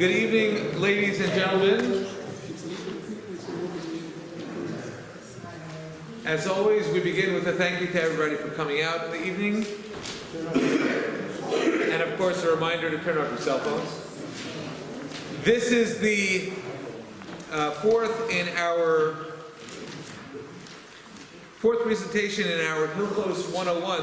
Good evening, ladies and gentlemen. As always, we begin with a thank you to everybody for coming out in the evening. And of course, a reminder to turn off your cell phones. This is the fourth presentation in our Hilchos 101,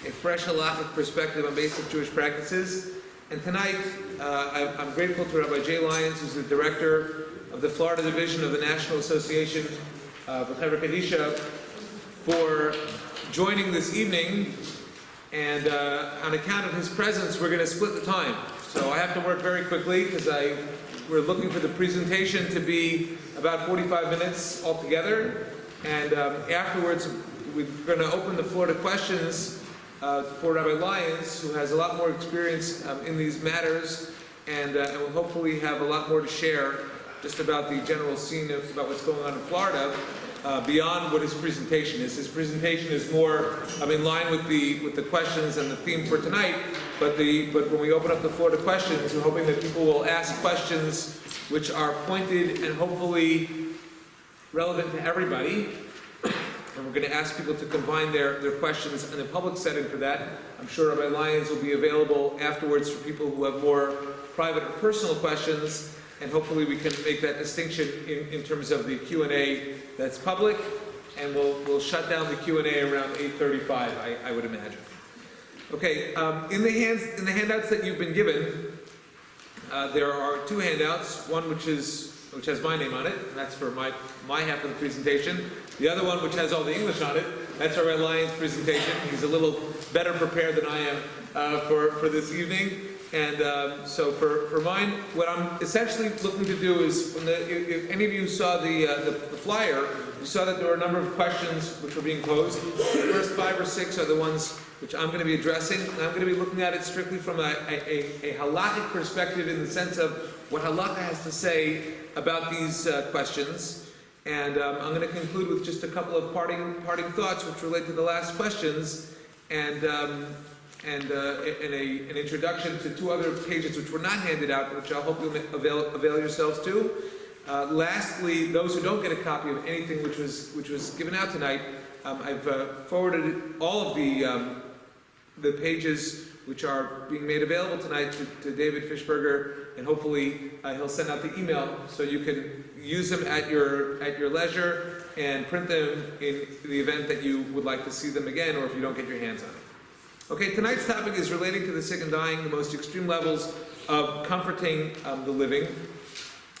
a fresh halachic perspective on basic Jewish practices. And tonight, I'm grateful to Rabbi Jay Lyons, who's the director of the Florida Division of the National Association of Chevra Kadisha, for joining this evening. And on account of his presence, we're going to split the time. So I have to work very quickly because we're looking for the presentation to be about 45 minutes altogether. And afterwards, we're going to open the floor to questions for Rabbi Lyons, who has a lot more experience in these matters, and will hopefully have a lot more to share just about the general scene about what's going on in Florida, beyond what his presentation is. His presentation is more in line with the questions and the theme for tonight, but when we open up the floor to questions, we're hoping that people will ask questions which are pointed and hopefully relevant to everybody. And we're going to ask people to combine their questions in a public setting for that. I'm sure Rabbi Lyons will be available afterwards for people who have more private or personal questions, and hopefully we can make that distinction in terms of the Q&A that's public, and we'll shut down the Q&A around 8:35, I would imagine. Okay, in the handouts that you've been given, there are two handouts, one which has my name on it, and that's for my half of the presentation. The other one, which has all the English on it, that's our Lions presentation. He's a little better prepared than I am for this evening. And so for mine, what I'm essentially looking to do is, if any of you saw the flyer, you saw that there were a number of questions which were being posed. The first 5 or 6 are the ones which I'm going to be addressing, and I'm going to be looking at it strictly from a halachic perspective, in the sense of what halakha has to say about these questions. And I'm going to conclude with just a couple of parting thoughts which relate to the last questions, and an introduction to 2 other pages which were not handed out, which I hope you'll avail yourselves to. Lastly, those who don't get a copy of anything which was given out tonight, I've forwarded all of the pages which are being made available tonight to David Fishberger, and hopefully he'll send out the email so you can use them at your leisure and print them in the event that you would like to see them again, or if you don't get your hands on it. Okay, tonight's topic is relating to the sick and dying, the most extreme levels of comforting the living.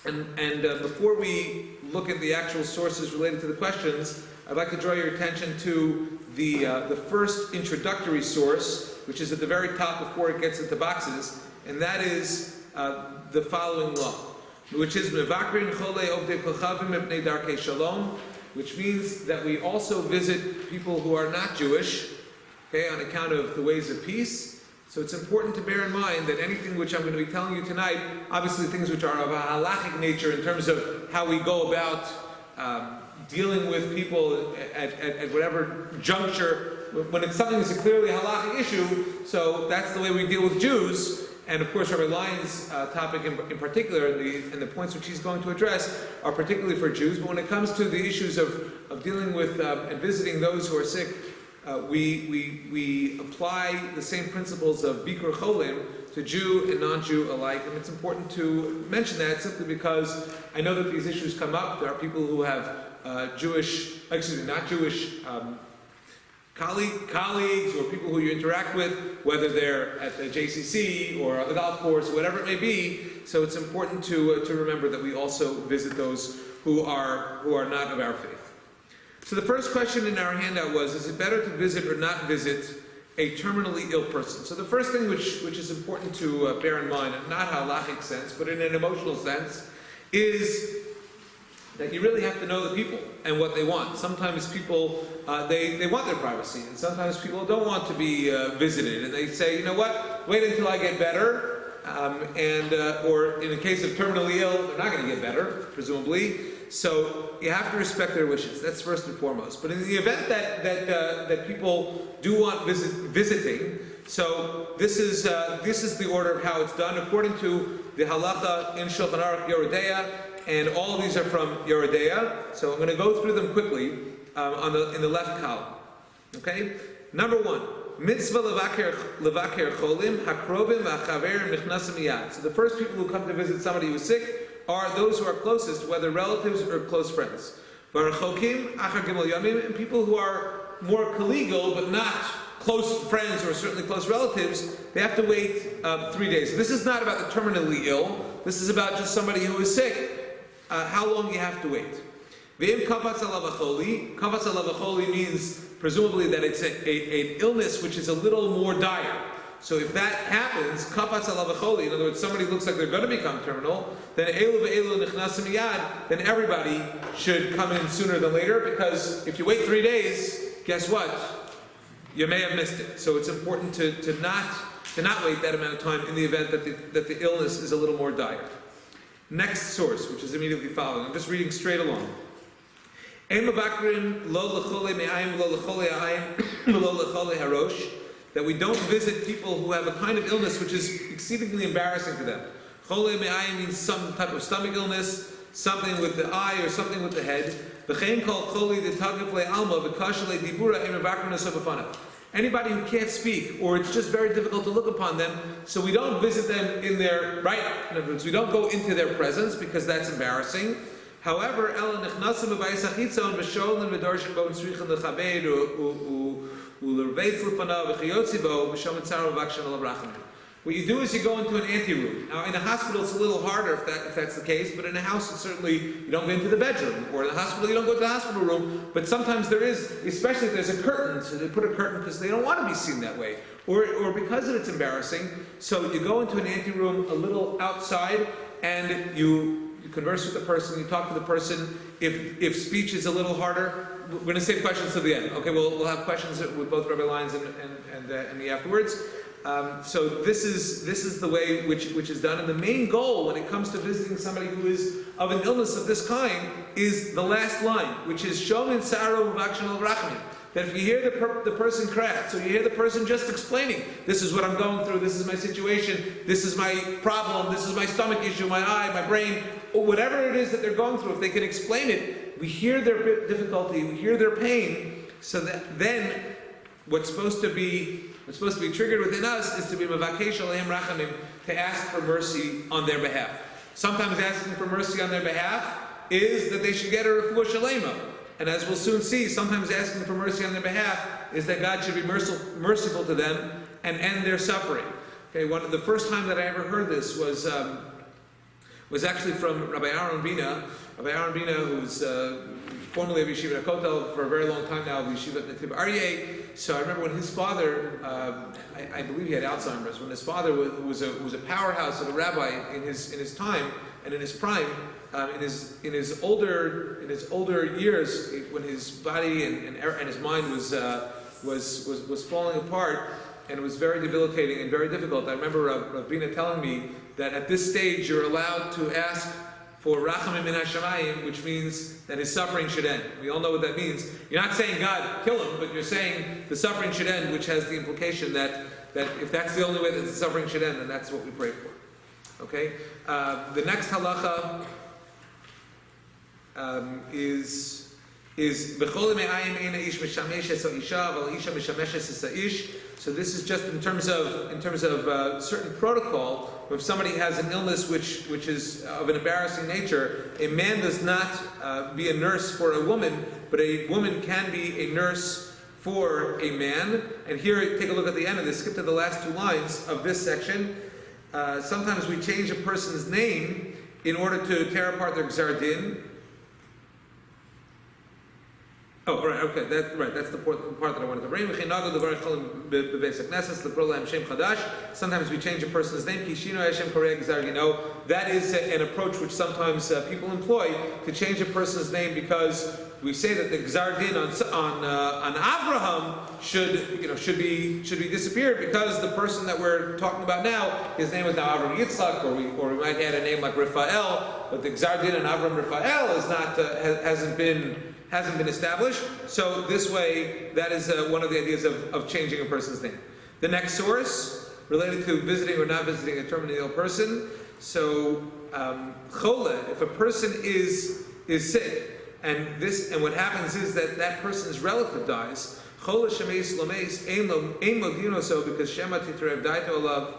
And before we look at the actual sources related to the questions, I'd like to draw your attention to the first introductory source, which is at the very top before it gets into boxes, and that is the following law, which is Mevakrin Chole Ovdei Kochavim Mepnei Darkei Shalom, which means that we also visit people who are not Jewish, okay, on account of the ways of peace. So it's important to bear in mind that anything which I'm going to be telling you tonight, obviously things which are of a halachic nature in terms of how we go about dealing with people at whatever juncture, when it's something that's a clearly halachic issue, so that's the way we deal with Jews. And of course, Rabbi Lyons' topic in particular, and the points which he's going to address, are particularly for Jews. But when it comes to the issues of dealing with and visiting those who are sick, we apply the same principles of Bikur Cholim to Jew and non-Jew alike. And it's important to mention that simply because I know that these issues come up. There are people who have not Jewish colleagues or people who you interact with, whether they're at the JCC or at the golf course, whatever it may be. So it's important to remember that we also visit those who are not of our faith. So the first question in our handout was, is it better to visit or not visit a terminally ill person? So the first thing which is important to bear in mind, not in a halachic sense, but in an emotional sense, is that you really have to know the people and what they want. Sometimes people, they want their privacy, and sometimes people don't want to be visited, and they say, you know what, wait until I get better, or in the case of terminally ill, they're not going to get better, presumably. So you have to respect their wishes. That's first and foremost. But in the event that people do want visiting, So this is the order of how it's done according to the halacha in Shulchan Aruch Yerodea, and all of these are from Yerodea. So I'm going to go through them quickly in the left column. Okay, number 1. Mitzvah levaker cholim hakrovim v'chaverim nichnasim miyad. So the first people who come to visit somebody who is sick are those who are closest, whether relatives or close friends. V'rachokim achar gimel yamim, and people who are more collegial but not close friends or certainly close relatives, they have to wait 3 days. So this is not about the terminally ill. This is about just somebody who is sick. How long you have to wait. V'im kavatz alav acholi. Kavatz alav acholi means presumably that it's an illness which is a little more dire. So if that happens, kafatz alav acholi, in other words, somebody looks like they're going to become terminal, then elu ve'elu nichnasim miyad, then everybody should come in sooner than later, because if you wait 3 days, guess what? You may have missed it. So it's important to not wait that amount of time in the event that the illness is a little more dire. Next source, which is immediately following. I'm just reading straight along. That we don't visit people who have a kind of illness which is exceedingly embarrassing to them. Chole me'ayim means some type of stomach illness, something with the eye or something with the head. Anybody who can't speak, or it's just very difficult to look upon them, so we don't visit them in their right. In other words, we don't go into their presence because that's embarrassing. However, what you do is you go into an anteroom. Now, in a hospital, it's a little harder if that's the case, but in a house, it's certainly, you don't go into the bedroom. Or in a hospital, you don't go to the hospital room. But sometimes there is, especially if there's a curtain, so they put a curtain because they don't want to be seen that way. Or because it's embarrassing. So you go into an anteroom a little outside, and you converse with the person, you talk to the person. If speech is a little harder, we're going to save questions to the end. Okay, we'll have questions with both Rabbi Lyons and me afterwards. So this is the way which is done, and the main goal when it comes to visiting somebody who is of an illness of this kind is the last line, which is Shomin Saro Vakshan al Rachmin. That if you hear the person correct, so you hear the person just explaining, this is what I'm going through, this is my situation, this is my problem, this is my stomach issue, my eye, my brain, or whatever it is that they're going through, if they can explain it, we hear their difficulty, we hear their pain, so that then what's supposed to be triggered within us is to be mavakesh aleim rachamim, to ask for mercy on their behalf. Sometimes asking for mercy on their behalf is that they should get a refuah shalema. And as we'll soon see, sometimes asking for mercy on their behalf is that God should be merciful to them and end their suffering. Okay, the first time that I ever heard this was actually from Rabbi Aaron Bina. Rabbi Aaron Bina, who's formerly of Yeshiva Kotel for a very long time now, of Yeshiva Netiv Aryeh. So I remember when his father, I believe he had Alzheimer's, when his father was a powerhouse of a rabbi in his time and in his prime. In his older years, when his body and his mind was falling apart, and it was very debilitating and very difficult. I remember Rav Bina telling me that at this stage you're allowed to ask for rachamim min hashamayim, which means that his suffering should end. We all know what that means. You're not saying God kill him, but you're saying the suffering should end, which has the implication that if that's the only way that the suffering should end, then that's what we pray for. Okay. The next halacha is b'chol me'ayim eina ish mishameshes ha'isha v'al isha mishameshes ha'ish. So this is just in terms of certain protocol. If somebody has an illness which is of an embarrassing nature, a man does not be a nurse for a woman, but a woman can be a nurse for a man. And here, take a look at the end of this. Skip to the last 2 lines of this section. Sometimes we change a person's name in order to tear apart their gzar din. Oh, right, okay, that's the part that I wanted to bring. Sometimes we change a person's name. That is an approach which sometimes people employ to change a person's name, because we say that the gzar din on Abraham should be disappeared, because the person that we're talking about now, his name is now Avram Yitzchak, or we might add a name like Raphael, but the gzar din on Avram Raphael is not hasn't been established. So this way, that is one of the ideas of changing a person's name. The next source, related to visiting or not visiting a terminally ill person. So, chole, if a person is sick, and what happens is that person's relative dies, chole shemeis lomeis ein lo so because shema titrev daito alav.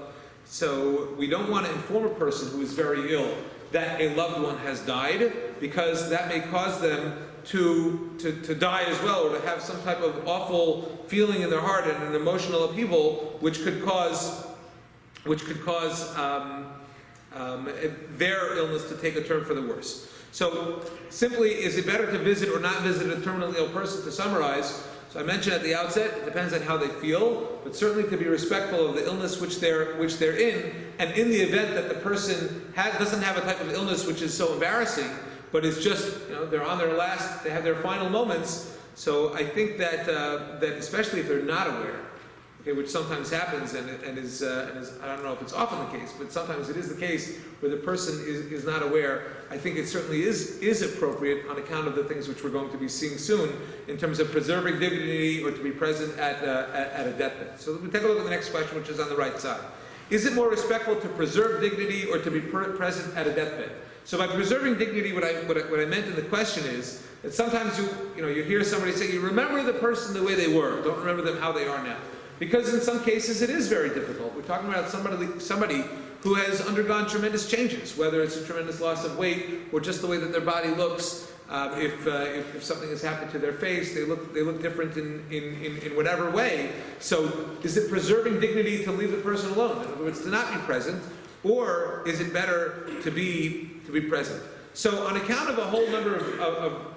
So we don't want to inform a person who is very ill that a loved one has died, because that may cause them to die as well, or to have some type of awful feeling in their heart and an emotional upheaval, which could cause their illness to take a turn for the worse. So simply, is it better to visit or not visit a terminally ill person? To summarize, so I mentioned at the outset, it depends on how they feel, but certainly to be respectful of the illness which they're in, and in the event that the person doesn't have a type of illness which is so embarrassing, but it's just, they're on their last, they have their final moments. So I think that especially if they're not aware, okay, which sometimes happens and is I don't know if it's often the case, but sometimes it is the case where the person is not aware. I think it certainly is appropriate on account of the things which we're going to be seeing soon in terms of preserving dignity or to be present at a deathbed. So we take a look at the next question, which is on the right side. Is it more respectful to preserve dignity or to be present at a deathbed? So by preserving dignity, what I meant in the question is that sometimes you hear somebody say, you remember the person the way they were, don't remember them how they are now. Because in some cases it is very difficult. We're talking about somebody who has undergone tremendous changes, whether it's a tremendous loss of weight or just the way that their body looks. If something has happened to their face, they look different in whatever way. So is it preserving dignity to leave the person alone? In other words, to not be present, or is it better to be present? So on account of a whole number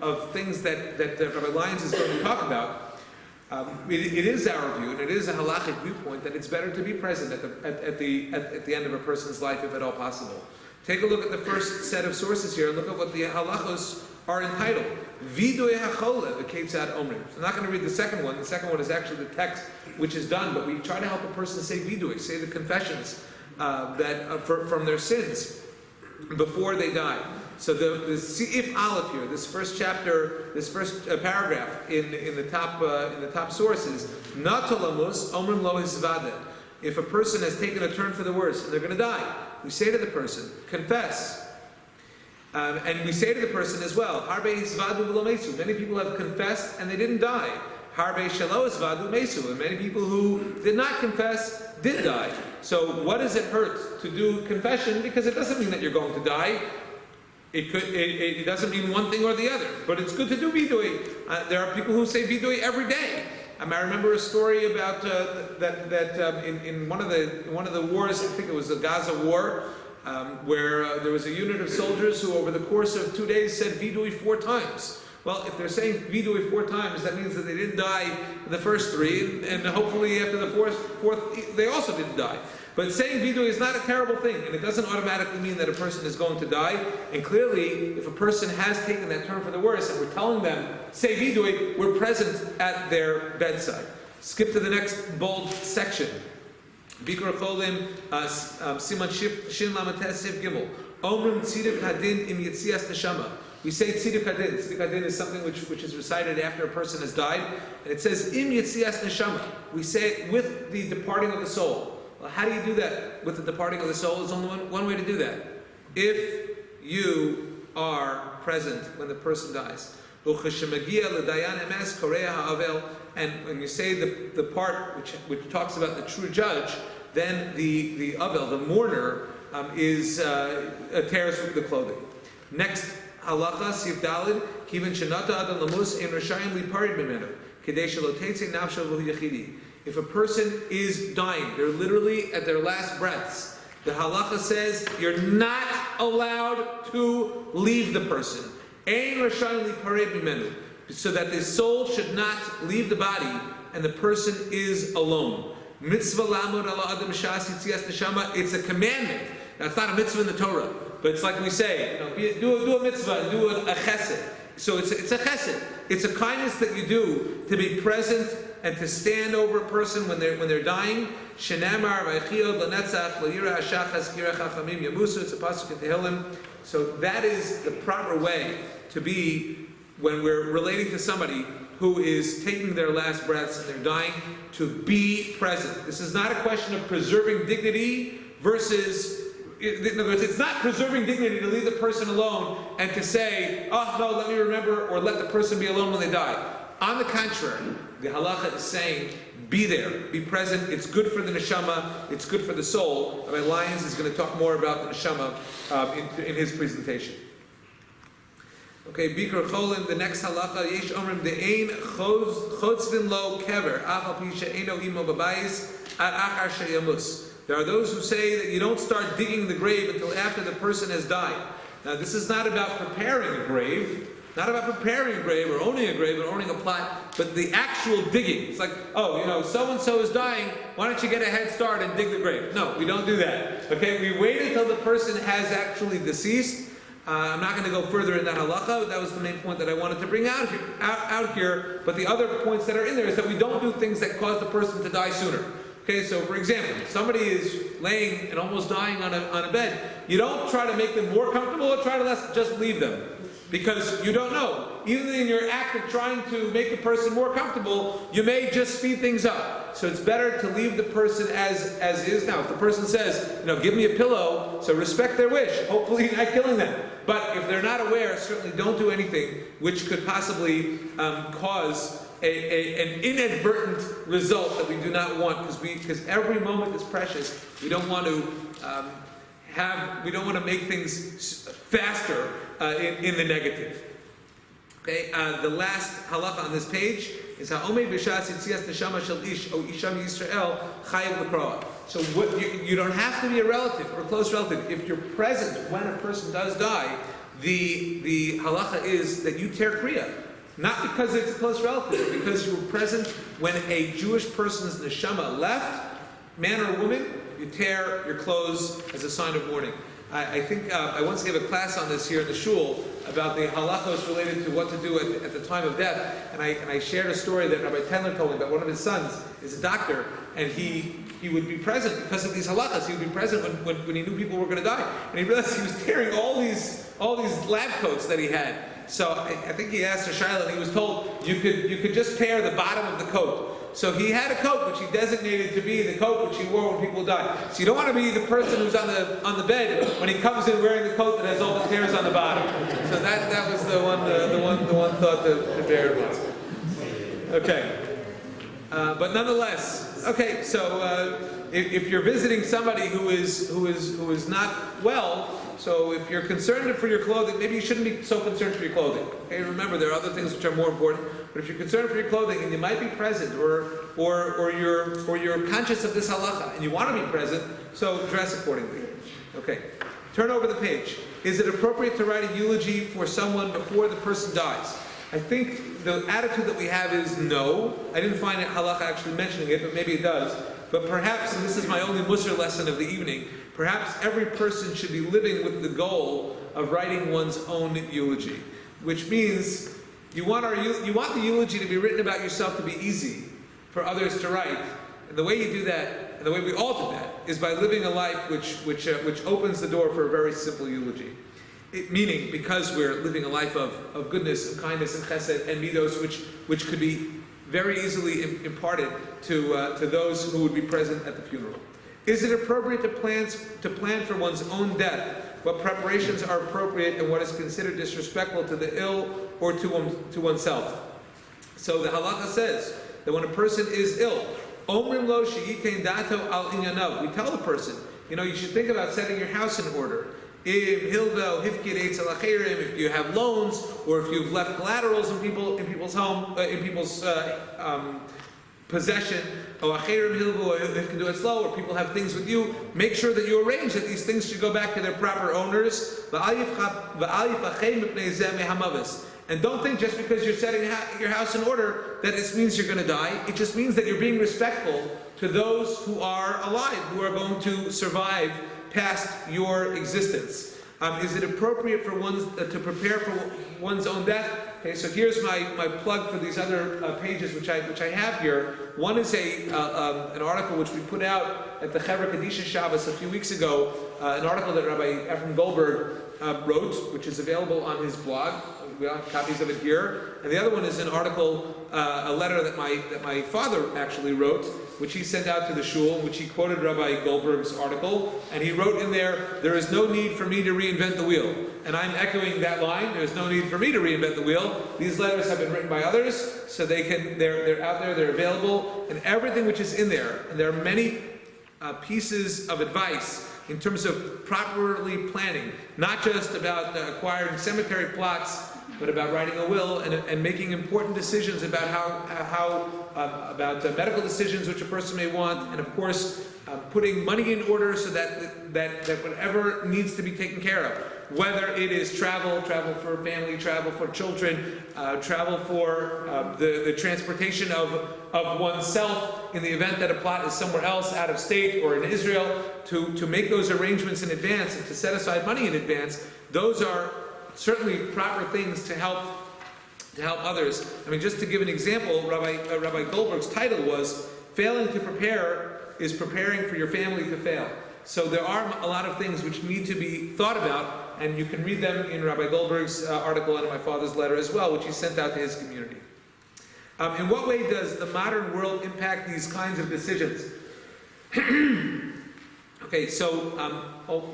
of things that Rabbi Lyons is going to talk about, it is our view, and it is a halachic viewpoint, that it's better to be present at the end of a person's life, if at all possible. Take a look at the first set of sources here, and look at what the halachos are entitled. Vidoy hachole v'ketzad omrim. So I'm not going to read the second one. The second one is actually the text which is done, but we try to help a person say vidoy, say the confessions from their sins before they die. So the Seif Aleph here, this first chapter, this first paragraph in the top sources, Natolamus Omrim Lo Hisvada. If a person has taken a turn for the worse and they're going to die, we say to the person, confess. And we say to the person as well, Harbe Hisvadu V'lo Mesu. Many people have confessed and they didn't die. Harbe Shelo Hisvadu Mesu. And many people who did not confess did die. So what does it hurt to do confession? Because it doesn't mean that you're going to die. It doesn't mean one thing or the other, but it's good to do vidui. There are people who say vidui every day. I remember a story about that in one of the wars. I think it was the Gaza war, where there was a unit of soldiers who, over the course of 2 days, said vidui 4 times. Well, if they're saying vidui 4 times, that means that they didn't die the first 3, and hopefully after the fourth, they also didn't die. But saying vidui is not a terrible thing, and it doesn't automatically mean that a person is going to die. And clearly, if a person has taken that turn for the worse, and we're telling them, say vidui, we're present at their bedside. Skip to the next bold section. Bikur cholim, siman shin lamates sif gimel. Omrim tziduk hadin im yitzias neshama. We say tziduk hadin. Tziduk hadin is something which is recited after a person has died, and it says im yitzias neshama. We say it with the departing of the soul. Well, how do you do that with the departing of the soul? There's only one way to do that. If you are present when the person dies. And when you say the part which talks about the true judge, then the avel, the mourner, tears the clothing. Next halacha, sif dalid, kiven shenata adam lamus ein rashayim liparid b'menu, kedei shelo tetzei nafsho v'hu yachidi. If a person is dying, they're literally at their last breaths, the halacha says you're not allowed to leave the person. Ein rashayim liparid b'menu, so that the soul should not leave the body and the person is alone. Mitzvah lamud ala adam shas yitzias neshama. It's a commandment. Now, it's not a mitzvah in the Torah, but it's like we say, do a mitzvah, do a chesed. So it's a chesed. It's a kindness that you do to be present and to stand over a person when they're dying. Shenamar v'achiod l'netzach l'yira hashachas kira chachamim yamusu. It's a pasuk in Tehillim. So that is the proper way to be when we're relating to somebody who is taking their last breaths and they're dying, to be present. This is not a question of preserving dignity versus, in other words, it's not preserving dignity to leave the person alone and to say, oh no, let me remember, or let the person be alone when they die. On the contrary, the halacha is saying, be there, be present. It's good for the neshama, it's good for the soul. Rabbi Lyons is going to talk more about the neshama in his presentation. Okay, Bikr Cholim, the next halacha, Yesh Omrim, De'ein Chotzvin Lo Kever, Achal Pisha Eino Imo Babayis, Ad Achar Sheyamus. There are those who say that you don't start digging the grave until after the person has died. Now, this is not about preparing a grave, not about preparing a grave or owning a grave or owning a plot, but the actual digging. It's like, oh, so-and-so is dying, why don't you get a head start and dig the grave? No, we don't do that. Okay, we wait until the person has actually deceased. I'm not going to go further in that halacha. That was the main point that I wanted to bring out here. But the other points that are in there is that we don't do things that cause the person to die sooner. Okay, so for example, somebody is laying and almost dying on a bed. You don't try to make them more comfortable or try to just leave them. Because you don't know. Even in your act of trying to make the person more comfortable, you may just speed things up. So it's better to leave the person as is. Now, if the person says, give me a pillow, so respect their wish. Hopefully you're not killing them. But if they're not aware, certainly don't do anything which could possibly cause an inadvertent result that we do not want, because every moment is precious. We don't want to make things faster in the negative. Okay, the last halacha on this page is ha'omed b'shas yitzias neshama shel ish o isha Yisrael chayav l'kroa. So you don't have to be a relative or a close relative. If you're present when a person does die, the halacha is that you tear kriya. Not because it's a close relative, but because you were present when a Jewish person's neshama left, man or woman, you tear your clothes as a sign of mourning. I think I once gave a class on this here in the shul about the halachos related to what to do at the time of death, and I shared a story that Rabbi Tendler told me about one of his sons is a doctor, and he would be present because of these halachas. He would be present when he knew people were going to die, and he realized he was tearing all these lab coats that he had. So I think he asked a shayla, and he was told you could just tear the bottom of the coat. So he had a coat which he designated to be the coat which he wore when people died. So you don't want to be the person who's on the bed when he comes in wearing the coat that has all the tears on the bottom. So that was the one thought to bear in mind. Okay, but nonetheless, okay. So if you're visiting somebody who is not well. So if you're concerned for your clothing, maybe you shouldn't be so concerned for your clothing. Okay, remember there are other things which are more important. But if you're concerned for your clothing and you might be present, or you're conscious of this halacha and you want to be present, so dress accordingly. Okay, turn over the page. Is it appropriate to write a eulogy for someone before the person dies? I think the attitude that we have is no. I didn't find it halacha actually mentioning it, but maybe it does. But perhaps, and this is my only musar lesson of the evening, perhaps every person should be living with the goal of writing one's own eulogy, which means you want the eulogy to be written about yourself to be easy for others to write. And the way you do that, and the way we all do that, is by living a life which opens the door for a very simple eulogy. Meaning, because we're living a life of goodness and kindness and chesed and midos, which could be very easily imparted to those who would be present at the funeral. Is it appropriate to plan for one's own death? What preparations are appropriate and what is considered disrespectful to the ill or to oneself? So the halacha says that when a person is ill, omrim lo she'yitein dato al inyanav. We tell the person, you should think about setting your house in order. If you have loans or if you've left collaterals in people's home, in people's possession, or if you can do it slow, or people have things with you, make sure that you arrange that these things should go back to their proper owners. And don't think just because you're setting your house in order that it means you're going to die. It just means that you're being respectful to those who are alive, who are going to survive past your existence. Is it appropriate for to prepare for one's own death? Okay, so here's my plug for these other pages which I have here. One is an article which we put out at the Chevra Kadisha Shabbos a few weeks ago, an article that Rabbi Ephraim Goldberg wrote, which is available on his blog. We have copies of it here. And the other one is an article, a letter that my father actually wrote, which he sent out to the shul, which he quoted Rabbi Goldberg's article, and he wrote in there is no need for me to reinvent the wheel. And I'm echoing that line, there's no need for me to reinvent the wheel. These letters have been written by others, so they're out there, they're available, and everything which is in there, and there are many pieces of advice in terms of properly planning, not just about acquiring cemetery plots, but about writing a will and making important decisions about about medical decisions which a person may want, and of course putting money in order so that whatever needs to be taken care of, whether it is travel for family, travel for children, travel for the transportation of oneself in the event that a plot is somewhere else out of state or in Israel, to make those arrangements in advance and to set aside money in advance. Those are certainly proper things to help others. I mean, just to give an example, Rabbi Goldberg's title was "Failing to Prepare is Preparing for Your Family to Fail." So there are a lot of things which need to be thought about, and you can read them in Rabbi Goldberg's article and in my father's letter as well, which he sent out to his community. In what way does the modern world impact these kinds of decisions? Okay, so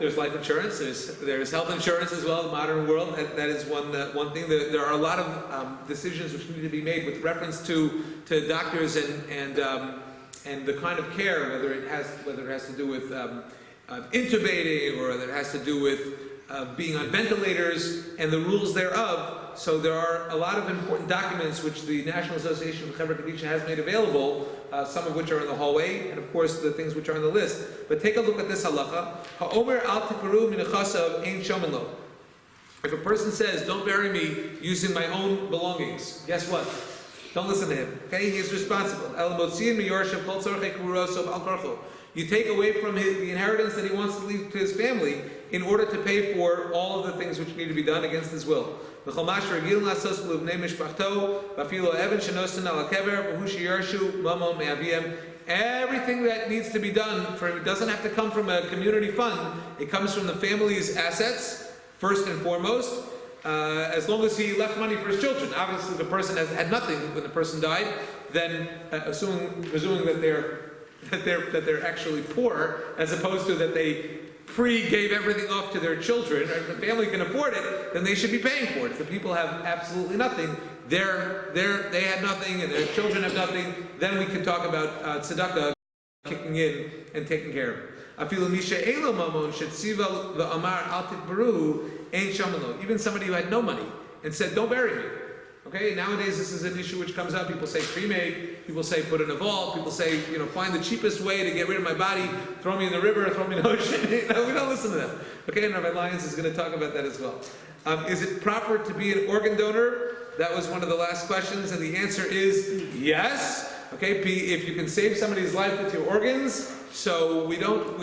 there's life insurance. There's health insurance as well in the modern world. That is one thing. There are a lot of decisions which need to be made with reference to doctors and the kind of care, whether it has to do with intubating, or whether it has to do with being on ventilators and the rules thereof. So there are a lot of important documents which the National Association of Chevra Kadisha has made available, some of which are in the hallway, and of course the things which are on the list. But take a look at this halacha. Ha'omer al tiparu min chasav ein shomen lo. If a person says, "Don't bury me using my own belongings," guess what? Don't listen to him. Okay, he is responsible. El motziin miyorshav kol tzorchei kuroso al korcho. You take away from the inheritance that he wants to leave to his family in order to pay for all of the things which need to be done against his will. Everything that needs to be done, it doesn't have to come from a community fund. It comes from the family's assets, first and foremost, as long as he left money for his children. Obviously, if the person had nothing when the person died, then presuming that they're actually poor, as opposed to that they gave everything off to their children. If the family can afford it, then they should be paying for it. If the people have absolutely nothing, they had nothing, and their children have nothing, then we can talk about tzedakah kicking in and taking care of it. Even somebody who had no money and said, "Don't bury me." Okay, nowadays this is an issue which comes up. People say cremate, people say put in a vault, people say, find the cheapest way to get rid of my body, throw me in the river, throw me in the ocean. We don't listen to them. Okay, and Rabbi Lyons is going to talk about that as well. Is it proper to be an organ donor? That was one of the last questions, and the answer is yes. Okay, if you can save somebody's life with your organs. So we don't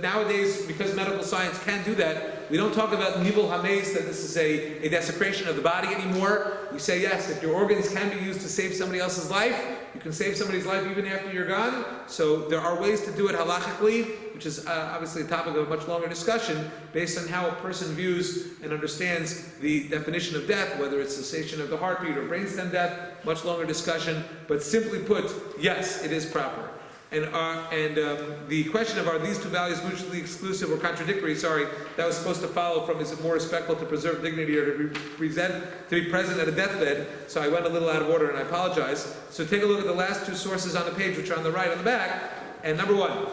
nowadays, because medical science can do that, we don't talk about nivul hames, that this is a desecration of the body anymore. We say yes, if your organs can be used to save somebody else's life, you can save somebody's life even after you're gone. So there are ways to do it halachically, which is obviously a topic of a much longer discussion, based on how a person views and understands the definition of death, whether it's cessation of the heartbeat or brainstem death, much longer discussion. But simply put, yes, it is proper. And the question of, are these two values mutually exclusive or contradictory? Sorry, that was supposed to follow from, is it more respectful to preserve dignity or to be present at a deathbed? So I went a little out of order and I apologize. So take a look at the last two sources on the page, which are on the right on the back. And number one,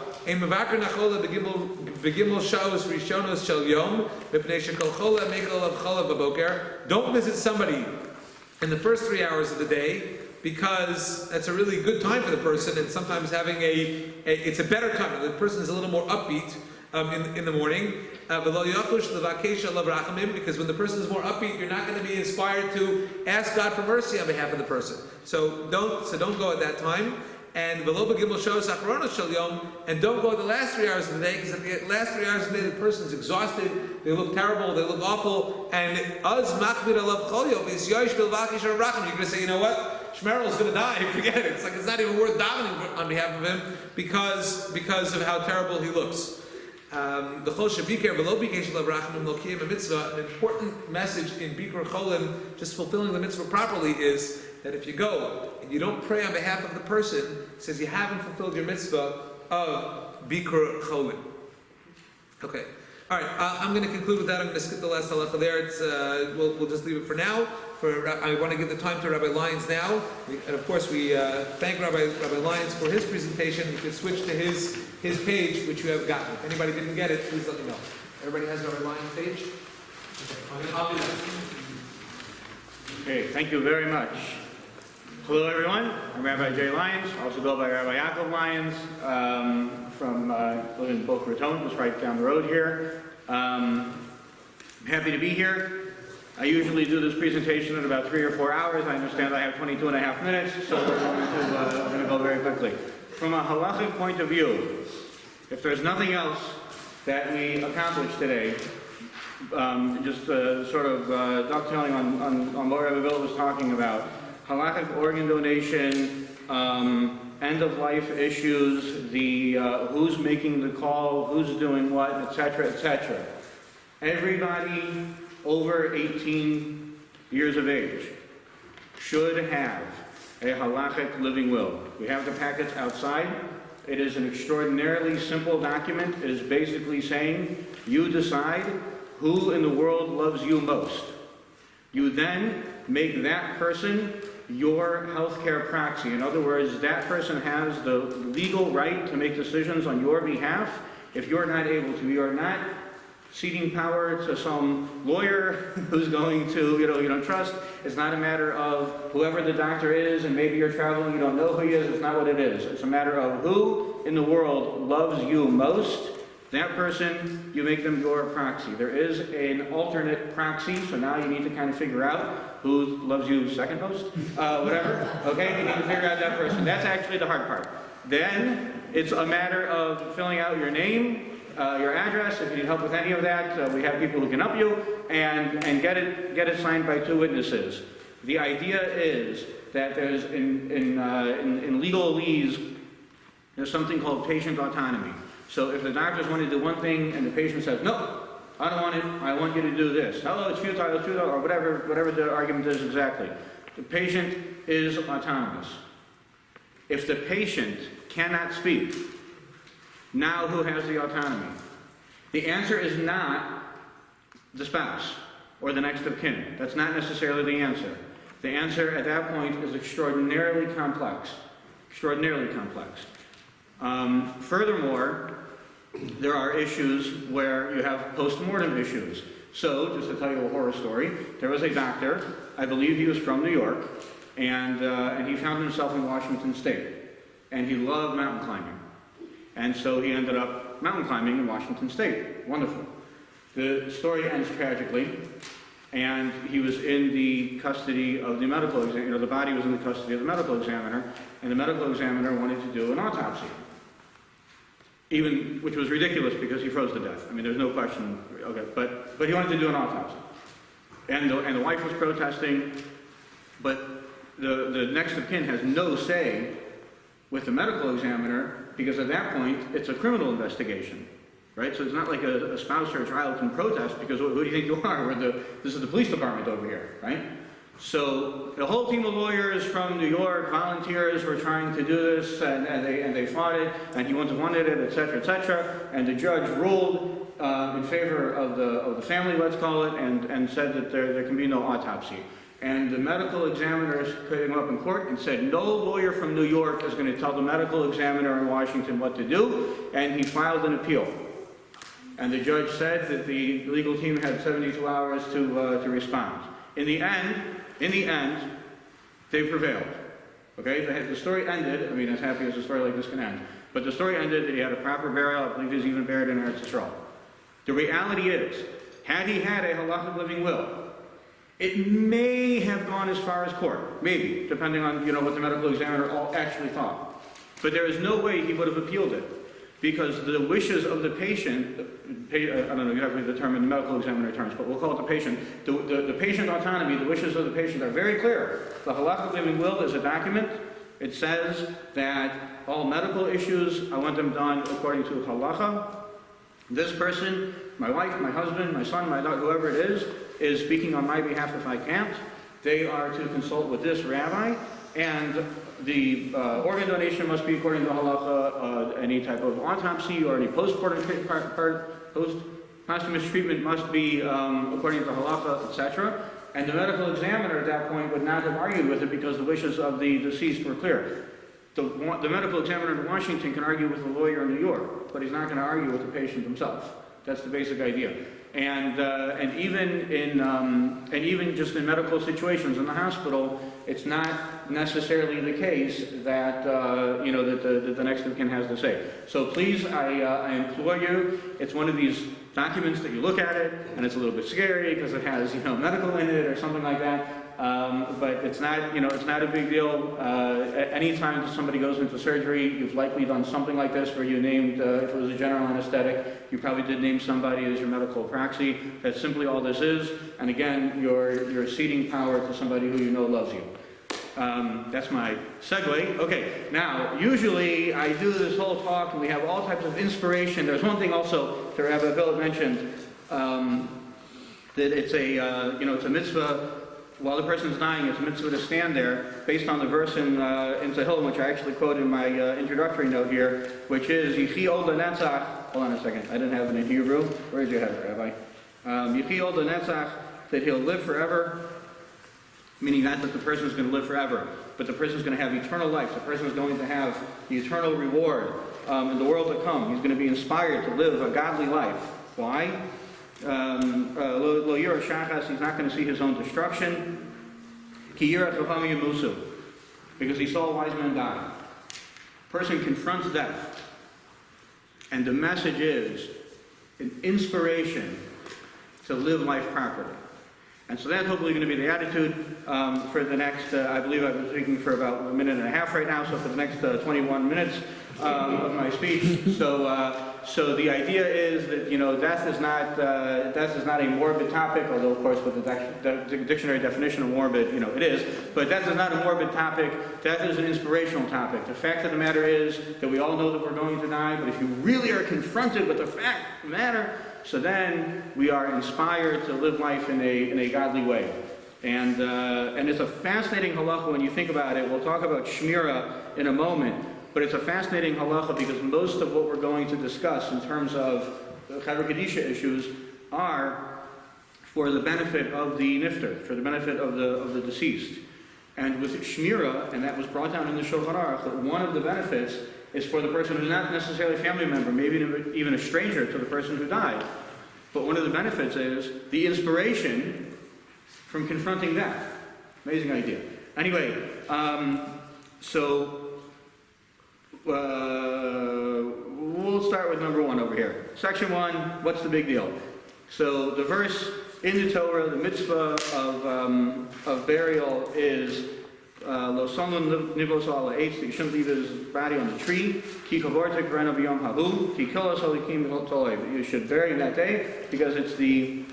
don't visit somebody in the first 3 hours of the day, because that's a really good time for the person, and sometimes having it's a better time. The person is a little more upbeat in the morning. Because when the person is more upbeat, you're not going to be inspired to ask God for mercy on behalf of the person. So don't go at that time. And don't go at the last 3 hours of the day, because at the last 3 hours of the day, the person is exhausted, they look terrible, they look awful, and you're going to say, you know what? Shmerel's going to die, forget it. It's like it's not even worth davening on behalf of him because of how terrible he looks. The Chol Shebikar V'lo Bikesh Lav Rachamim Lo Kiyem Mitzvah, an important message in Bikur Cholim, just fulfilling the mitzvah properly, is that if you go and you don't pray on behalf of the person, it says you haven't fulfilled your mitzvah of Bikur Cholim. Okay. All right, I'm going to conclude with that. I'm going to skip the last halacha there. We'll just leave it for now. I want to give the time to Rabbi Lyons now. And of course, we thank Rabbi Lyons for his presentation. You can switch to his page, which you have gotten. If anybody didn't get it, please let me know. Everybody has Rabbi Lyons' page? I'll do that. Okay, thank you very much. Hello, everyone. I'm Rabbi Jay Lyons, also go by Rabbi Yaakov Lyons, live in Boca Raton, just right down the road here. I'm happy to be here. I usually do this presentation in about 3 or 4 hours. I understand I have 22 and a half minutes, so we're going to go very quickly. From a halachic point of view, if there's nothing else that we accomplished today, just sort of dovetailing on what Rabbi Bill was talking about, halachic organ donation, end-of-life issues, the who's making the call, who's doing what, etc., etc. Everybody over 18 years of age should have a halachic living will. We have the packets outside. It is an extraordinarily simple document. It is basically saying, you decide who in the world loves you most. You then make that person your healthcare proxy. In other words, that person has the legal right to make decisions on your behalf. If you're not able to, you're not ceding power to some lawyer who's going to, you don't trust. It's not a matter of whoever the doctor is and maybe you're traveling, you don't know who he is. It's not what it is. It's a matter of who in the world loves you most. That person, you make them your proxy. There is an alternate proxy, so now you need to kind of figure out who loves you second most, whatever. Okay, you need to figure out that person. That's actually the hard part. Then it's a matter of filling out your name, your address. If you need help with any of that, we have people who can help you, and get it signed by 2 witnesses. The idea is that there's in legalese, there's something called patient autonomy. So if the doctors want to do one thing and the patient says, no, I don't want it, I want you to do this. Oh, it's futile, or whatever the argument is exactly. The patient is autonomous. If the patient cannot speak, now who has the autonomy? The answer is not the spouse or the next of kin. That's not necessarily the answer. The answer at that point is extraordinarily complex. Extraordinarily complex. Furthermore, there are issues where you have post-mortem issues. So, just to tell you a horror story, there was a doctor, I believe he was from New York, and he found himself in Washington State. And he loved mountain climbing. And so he ended up mountain climbing in Washington State. Wonderful. The story ends tragically, and he was in the custody of the medical examiner. The body was in the custody of the medical examiner, and the medical examiner wanted to do an autopsy. Which was ridiculous because he froze to death. I mean, there's no question. Okay, but he wanted to do an autopsy, and the wife was protesting. But the next of kin has no say with the medical examiner because at that point it's a criminal investigation, right? So it's not like a spouse or a child can protest because who do you think you are? This is the police department over here, right? So the whole team of lawyers from New York, volunteers, were trying to do this, and they fought it, and he wanted it, etc., etc. And the judge ruled in favor of the family, let's call it, and said that there can be no autopsy. And the medical examiners came up in court and said no lawyer from New York is going to tell the medical examiner in Washington what to do, and he filed an appeal. And the judge said that the legal team had 72 hours to respond. In the end, they prevailed. Okay, the story ended. I mean, as happy as a story like this can end, but the story ended that he had a proper burial. I believe he was even buried in Eretz Yisrael. The reality is, had he had a halachic living will, it may have gone as far as court, maybe, depending on what the medical examiner actually thought. But there is no way he would have appealed it, because the wishes of the patient, I don't know, you have to determine the medical examiner terms, but we'll call it the patient. The patient autonomy, the wishes of the patient are very clear. The halakhic living will is a document. It says that all medical issues, I want them done according to halacha. This person, my wife, my husband, my son, my daughter, whoever it is speaking on my behalf if I can't. They are to consult with this rabbi, and the organ donation must be according to halacha. Any type of autopsy or any posthumous treatment must be according to halacha, etc. And the medical examiner at that point would not have argued with it because the wishes of the deceased were clear. The medical examiner in Washington can argue with the lawyer in New York, but he's not going to argue with the patient himself. That's the basic idea. And even just in medical situations in the hospital, it's not necessarily the case that that the next of kin has to say. So please, I implore you. It's one of these documents that you look at it, and it's a little bit scary because it has medical in it or something like that. But it's not a big deal. Anytime somebody goes into surgery, you've likely done something like this where you named, if it was a general anesthetic, you probably did name somebody as your medical proxy. That's simply all this is. And again, you're ceding power to somebody who you know loves you. That's my segue. Okay, now, usually I do this whole talk and we have all types of inspiration. There's one thing also that Rabbi Bill mentioned, that it's a mitzvah. While the person's dying, it's a mitzvah to stand there, based on the verse in Tehillim, which I actually quote in my introductory note here, which is, Yichi od lenetzach. Hold on a second, I didn't have it in Hebrew. Where's your head, Rabbi? Yichi od lenetzach, that he'll live forever, meaning not that the person is going to live forever, but the person is going to have eternal life. The person is going to have the eternal reward in the world to come. He's going to be inspired to live a godly life. Why? Lo yira shachas, he's not going to see his own destruction. Ki yira chacham yamusu, because he saw a wise man die. Person confronts death, and the message is an inspiration to live life properly. And so that's hopefully going to be the attitude for the next, I believe I've been speaking for about a minute and a half right now, so for the next 21 minutes of my speech. So the idea is that, death is not a morbid topic, although of course with the dictionary definition of morbid, it is, but death is not a morbid topic. Death is an inspirational topic. The fact of the matter is that we all know that we're going to die, but if you really are confronted with the fact of the matter, so then we are inspired to live life in a godly way. And it's a fascinating halacha when you think about it. We'll talk about shmira in a moment, but it's a fascinating halacha because most of what we're going to discuss in terms of the Chaver Kedisha issues are for the benefit of the nifter, for the benefit of the deceased. And with shmira, and that was brought down in the Shulchan Aruch, that one of the benefits is for the person who's not necessarily a family member, maybe even a stranger to the person who died. But one of the benefits is the inspiration from confronting death. Amazing idea. Anyway, we'll start with number one over here. Section 1, what's the big deal? So the verse in the Torah, the mitzvah of burial is Lo Solomon Nivos ala eitz, that you shouldn't leave his body on the tree. Ki kavortek rena b'yom hahu, ki kilos holikim tolei. You should bury him that day because it's the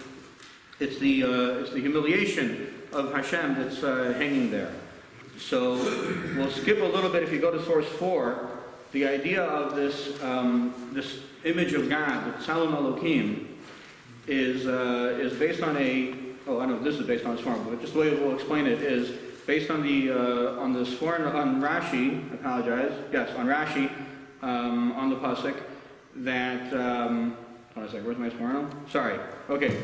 humiliation of Hashem that's hanging there. So we'll skip a little bit if you go to source 4. The idea of this this image of God, the Tzelem Elokim, is based on I don't know if this is based on a swarm, but just the way we'll explain it is based on on Rashi. I apologize. Yes, on Rashi, on the pasuk that. Hold on a second. Where's my swarm? Sorry. Okay,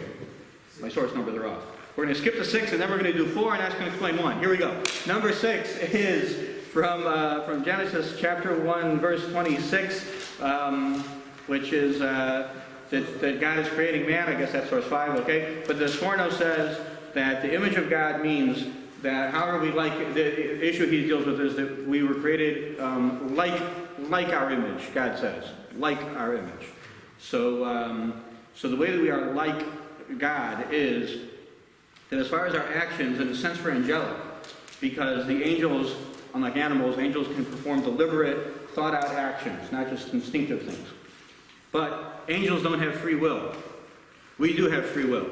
my source numbers are off. We're going to skip to 6, and then we're going to do 4, and that's going to explain 1. Here we go. Number 6 is from Genesis chapter 1, verse 26, which is that God is creating man. I guess that's source 5, okay? But the Sforno says that the image of God means that however we the issue he deals with is that we were created like our image, God says. Like our image. So the way that we are like God is that as far as our actions, in a sense we're angelic, because the angels, unlike animals, angels can perform deliberate, thought-out actions, not just instinctive things. But angels don't have free will. We do have free will.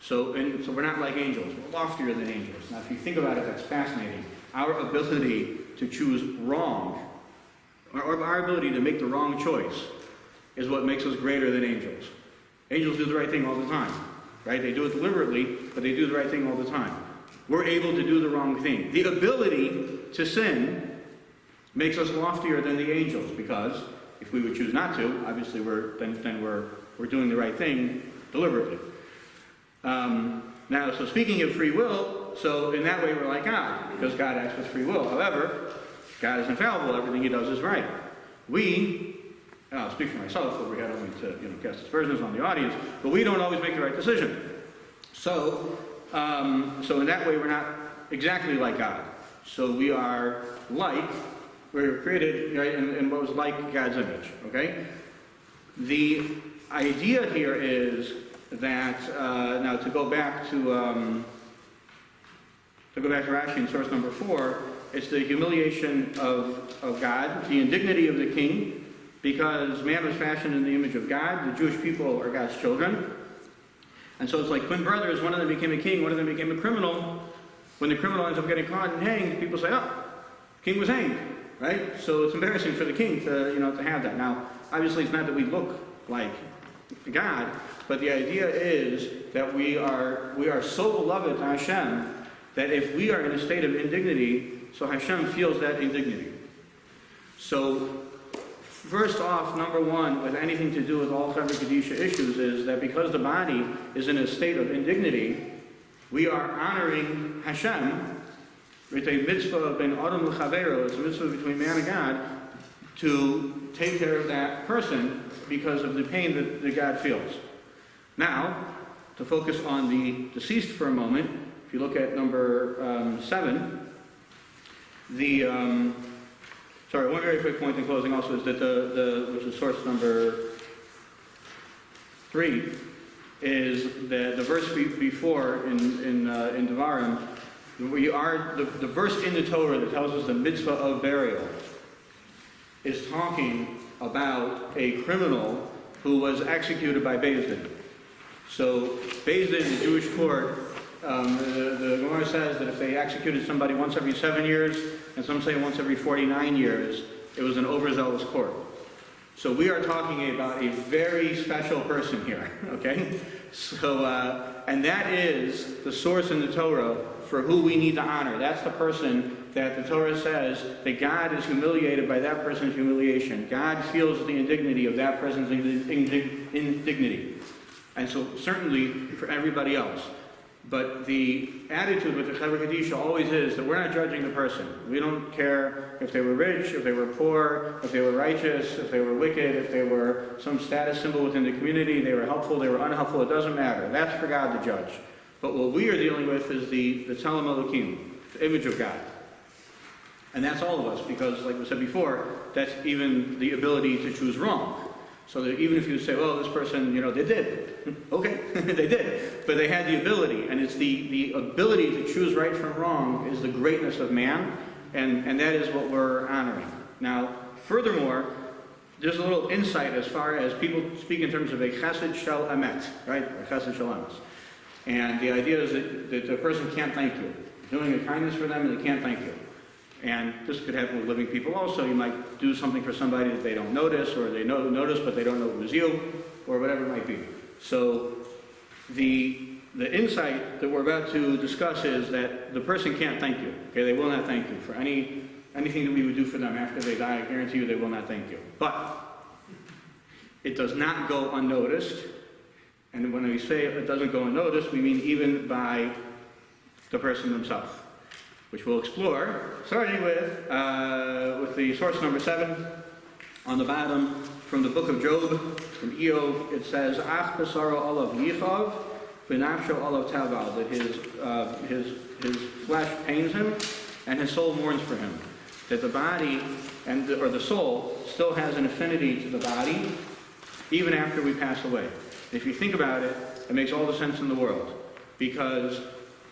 So we're not like angels. We're loftier than angels. Now, if you think about it, that's fascinating. Our ability to choose wrong, or our ability to make the wrong choice, is what makes us greater than angels. Angels do the right thing all the time, right? They do it deliberately, but they do the right thing all the time. We're able to do the wrong thing. The ability to sin makes us loftier than the angels, because if we would choose not to, obviously we're doing the right thing deliberately. Now, so speaking of free will, so in that way we're like God, because God acts with free will. However, God is infallible. Everything he does is right. I'll speak for myself, so we had only to cast aspersions on the audience, but we don't always make the right decision. So in that way we're not exactly like God. So we are we're created right, in what was like God's image. Okay. The idea here is that now to go back to Rashi in source number 4, it's the humiliation of God, the indignity of the king, because man was fashioned in the image of God. The Jewish people are God's children, and so it's like twin brothers. One of them became a king, one of them became a criminal. When the criminal ends up getting caught and hanged, people say, "Oh, the king was hanged." Right? So it's embarrassing for the king to have that. Now, obviously, it's not that we look like God, but the idea is that we are so beloved to Hashem that if we are in a state of indignity, so Hashem feels that indignity. So, first off, number one, with anything to do with all Chevra Kedisha issues, is that because the body is in a state of indignity, we are honoring Hashem. It's a mitzvah ben Adam l'chavero. It's a mitzvah between man and God to take care of that person because of the pain that God feels. Now, to focus on the deceased for a moment, if you look at number 7, one very quick point in closing also is that which is source number 3, is that the verse before in Devarim, the verse in the Torah that tells us the mitzvah of burial is talking about a criminal who was executed by Beis Din. So Beis Din, the Jewish court, the Gemara says that if they executed somebody once every 7 years, and some say once every 49 years, it was an overzealous court. So we are talking about a very special person here, okay? So, and that is the source in the Torah for who we need to honor. That's the person that the Torah says that God is humiliated by that person's humiliation. God feels the indignity of that person's indignity. And so certainly for everybody else. But the attitude with the Chevra Kedisha always is that we're not judging the person. We don't care if they were rich, if they were poor, if they were righteous, if they were wicked, if they were some status symbol within the community, they were helpful, they were unhelpful, it doesn't matter. That's for God to judge. But what we are dealing with is the Tzelem Elokim, the image of God. And that's all of us, because like we said before, that's even the ability to choose wrong. So that even if you say, well, this person, they did. Okay, they did. But they had the ability, and it's the ability to choose right from wrong is the greatness of man, and that is what we're honoring. Now, furthermore, there's a little insight as far as people speak in terms of a chesed shel emet, right? A chesed shel emes. And the idea is that the person can't thank you. You're doing a kindness for them, and they can't thank you. And this could happen with living people also. You might do something for somebody that they don't notice, or they notice but they don't know it was you, or whatever it might be. So the insight that we're about to discuss is that the person can't thank you. Okay, they will not thank you for anything that we would do for them after they die. I guarantee you they will not thank you. But it does not go unnoticed. And when we say it doesn't go unnoticed, we mean even by the person themselves, which we'll explore, starting with the source number 7 on the bottom from the book of Job, from Eov. It says, "Ach besaro olav yichav, v'nafsho olav taval," that his flesh pains him and his soul mourns for him. That the body or the soul still has an affinity to the body even after we pass away. If you think about it, it makes all the sense in the world, because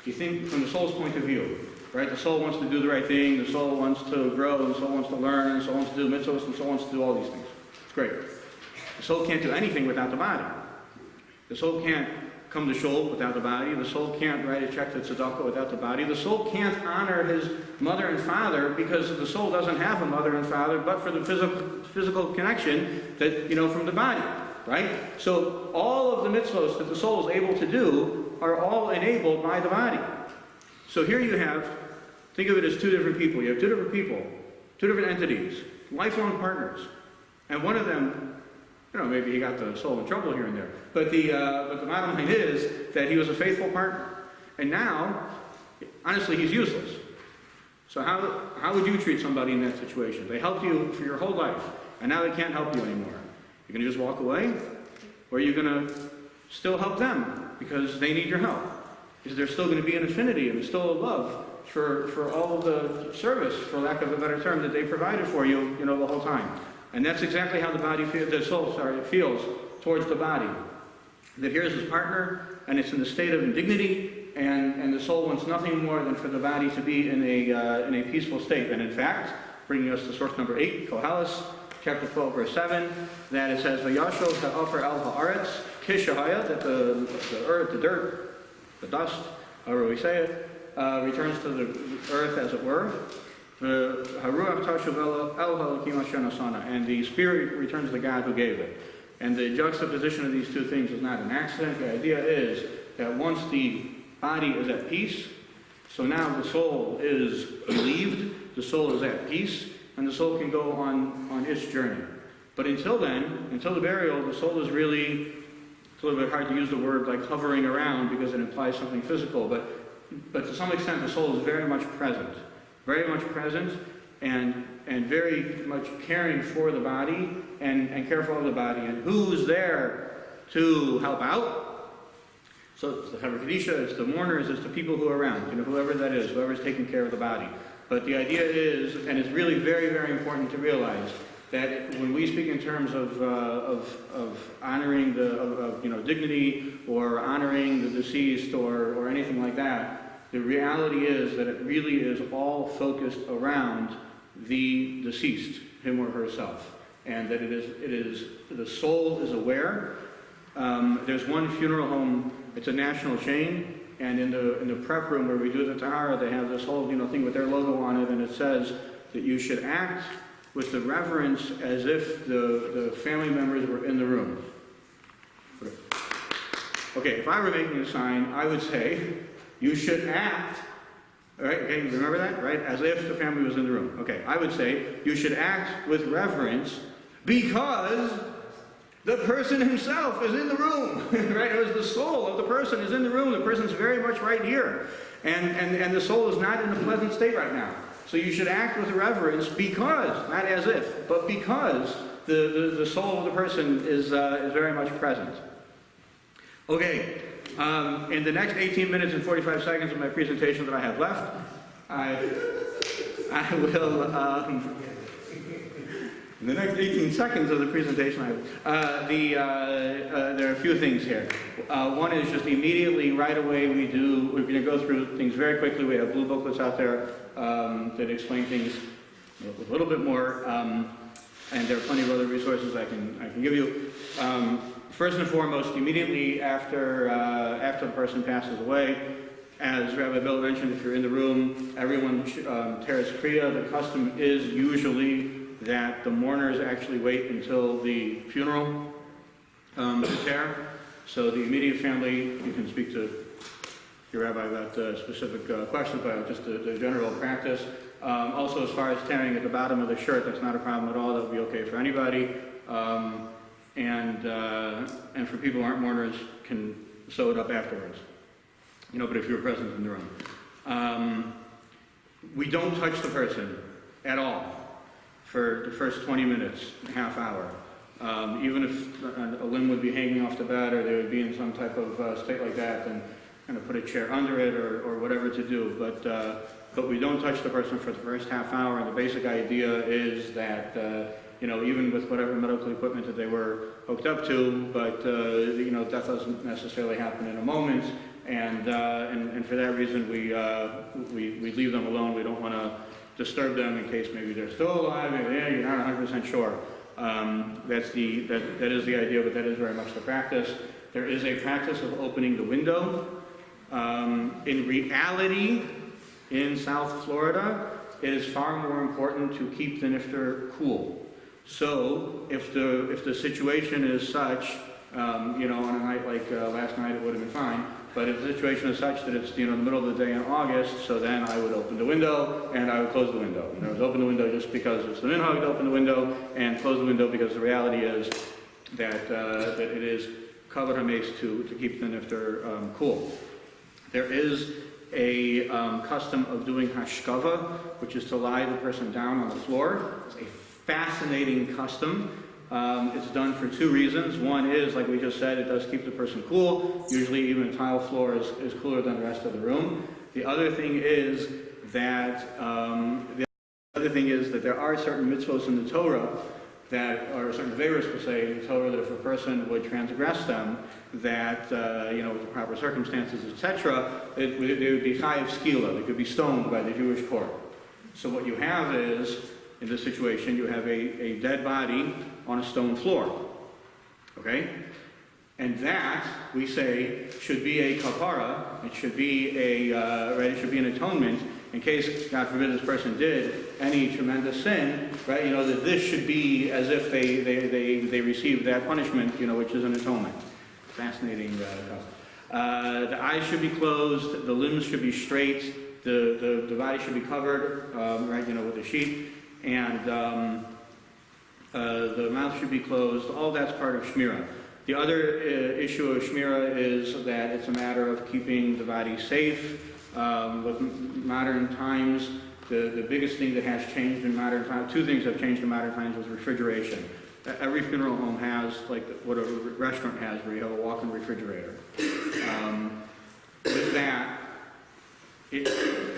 you think from the soul's point of view. Right? The soul wants to do the right thing, the soul wants to grow, the soul wants to learn, the soul wants to do mitzvahs, and the soul wants to do all these things. It's great. The soul can't do anything without the body. The soul can't come to shul without the body. The soul can't write a check to tzedakah without the body. The soul can't honor his mother and father because the soul doesn't have a mother and father, but for the physical connection that, from the body, right? So all of the mitzvos that the soul is able to do are all enabled by the body. So here you have, think of it as two different people. You have two different people, two different entities, lifelong partners. And one of them, maybe he got the soul in trouble here and there. But the bottom line is that he was a faithful partner. And now, honestly, he's useless. So how would you treat somebody in that situation? They helped you for your whole life, and now they can't help you anymore. You're going to just walk away? Or are you going to still help them because they need your help? Is there still going to be an affinity and still a love for all of the service, for lack of a better term, that they provided for you, the whole time? And that's exactly how the soul feels towards the body. That here's his partner, and it's in the state of indignity, and the soul wants nothing more than for the body to be in a peaceful state. And in fact, bringing us to source number 8, Koheles, chapter 12, verse 7, that it says, "Vayashov ha'ofer el ha'aretz kishahaya," that the earth, the dirt, the dust, however we say it, returns to the earth as it were. And the spirit returns to God who gave it. And the juxtaposition of these two things is not an accident. The idea is that once the body is at peace, so now the soul is relieved, the soul is at peace, and the soul can go on its journey. But until then, until the burial, the soul is really, it's a little bit hard to use the word like hovering around because it implies something physical, but to some extent the soul is very much present and very much caring for the body and careful of the body. And who's there to help out? So it's the Chaver Kadisha, it's the mourners, it's the people who are around, whoever that is, whoever's taking care of the body. But the idea is, and it's really very, very important to realize, that when we speak in terms of honoring dignity or honoring the deceased or anything like that, the reality is that it really is all focused around the deceased, him or herself, and that it is the soul is aware. There's one funeral home; it's a national chain, and in the prep room where we do the tahara, they have this whole thing with their logo on it, and it says that you should act with the reverence as if the family members were in the room. Okay, if I were making a sign, I would say, you should act, right? Okay, remember that, right? As if the family was in the room. Okay, I would say, you should act with reverence because the person himself is in the room, right? It was the soul of the person is in the room. The person's very much right here. And the soul is not in a pleasant state right now. So you should act with reverence because, not as if, but because the soul of the person is very much present. Okay, in the next 18 minutes and 45 seconds of my presentation that I have left, I will, in the next 18 seconds of the presentation, there are a few things here. One is just immediately, right away, we're going to go through things very quickly. We have blue booklets out there that explain things a little bit more, and there are plenty of other resources I can give you. First and foremost, immediately after the person passes away, as Rabbi Bill mentioned, if you're in the room, everyone tears kriya. The custom is usually that the mourners actually wait until the funeral to tear. So the immediate family, you can speak to your rabbi about specific questions, but just the general practice. Also, as far as tearing at the bottom of the shirt, that's not a problem at all. That'll be okay for anybody. And for people who aren't mourners, can sew it up afterwards. But if you're present in the room. We don't touch the person at all for the first 20 minutes, half hour. Even if a limb would be hanging off the bed or they would be in some type of state like that, then kind of put a chair under it or whatever to do. But we don't touch the person for the first half hour, and the basic idea is that even with whatever medical equipment that they were hooked up to, but death doesn't necessarily happen in a moment, and for that reason we leave them alone. We don't want to disturb them in case maybe they're still alive, maybe you're not 100% sure. that is the idea, but that is very much the practice. There is a practice of opening the window. In reality, in South Florida, it is far more important to keep the nifter cool. So if the situation is such, on a night like last night, it would have been fine. But if the situation is such that it's the middle of the day in August, so then I would open the window and I would close the window. I would open the window just because it's the minhag to open the window, and close the window because the reality is that it is kavod hames to keep the nifter cool. There is a custom of doing hashkava, which is to lie the person down on the floor. It's a fascinating custom. It's done for two reasons. One is, like we just said, it does keep the person cool. Usually even a tile floor is cooler than the rest of the room. The other thing is that there are certain mitzvos in the Torah that are certain favors per se in the Torah that if a person would transgress them, that with the proper circumstances, etc., they would be chayiv skila. They could be stoned by the Jewish court. So what you have is, in this situation, you have a dead body on a stone floor. Okay? And that, we say, should be a kapara. It should be it should be an atonement in case, God forbid, this person did any tremendous sin, right? That this should be as if they received that punishment, which is an atonement. Fascinating custom. The eyes should be closed, the limbs should be straight, the body should be covered, with a sheet, and the mouth should be closed. All that's part of Shmirah. The other issue of Shmirah is that it's a matter of keeping the body safe. With modern times, the biggest thing that has changed in modern times, two things have changed in modern times, was refrigeration. Every funeral home has, like what a restaurant has, where you have a walk-in refrigerator. With that,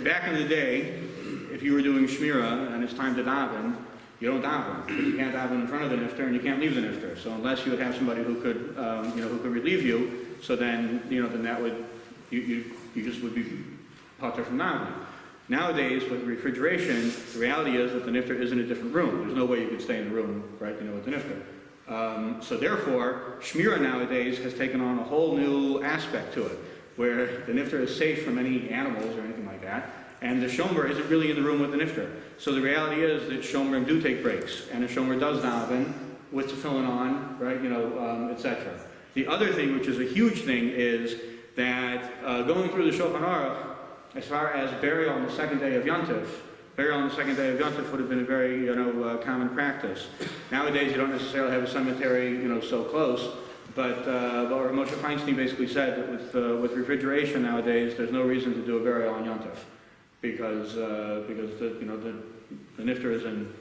back in the day, if you were doing Shmirah and it's time to daven, you don't daven, because you can't daven in front of the nifter and you can't leave the nifter. So unless you would have somebody who could, who could relieve you, so then, then that would, you just would be potter from davening. Nowadays, with refrigeration, the reality is that the nifter is in a different room. There's no way you could stay in the room, right, with the nifter. So therefore, Shmirah nowadays has taken on a whole new aspect to it, where the nifter is safe from any animals or anything like that, and the shomer isn't really in the room with the nifter. So the reality is that shomer do take breaks, and a shomer does daven with tefillin on, right, etc. The other thing, which is a huge thing, is that going through the Shulchan Aruch, as far as burial on the second day of Yontif, burial on the second day of Yontif would have been a very, common practice. Nowadays, you don't necessarily have a cemetery, so close, but Moshe Feinstein basically said that with refrigeration nowadays, there's no reason to do a burial on Yontif, because the nifter is in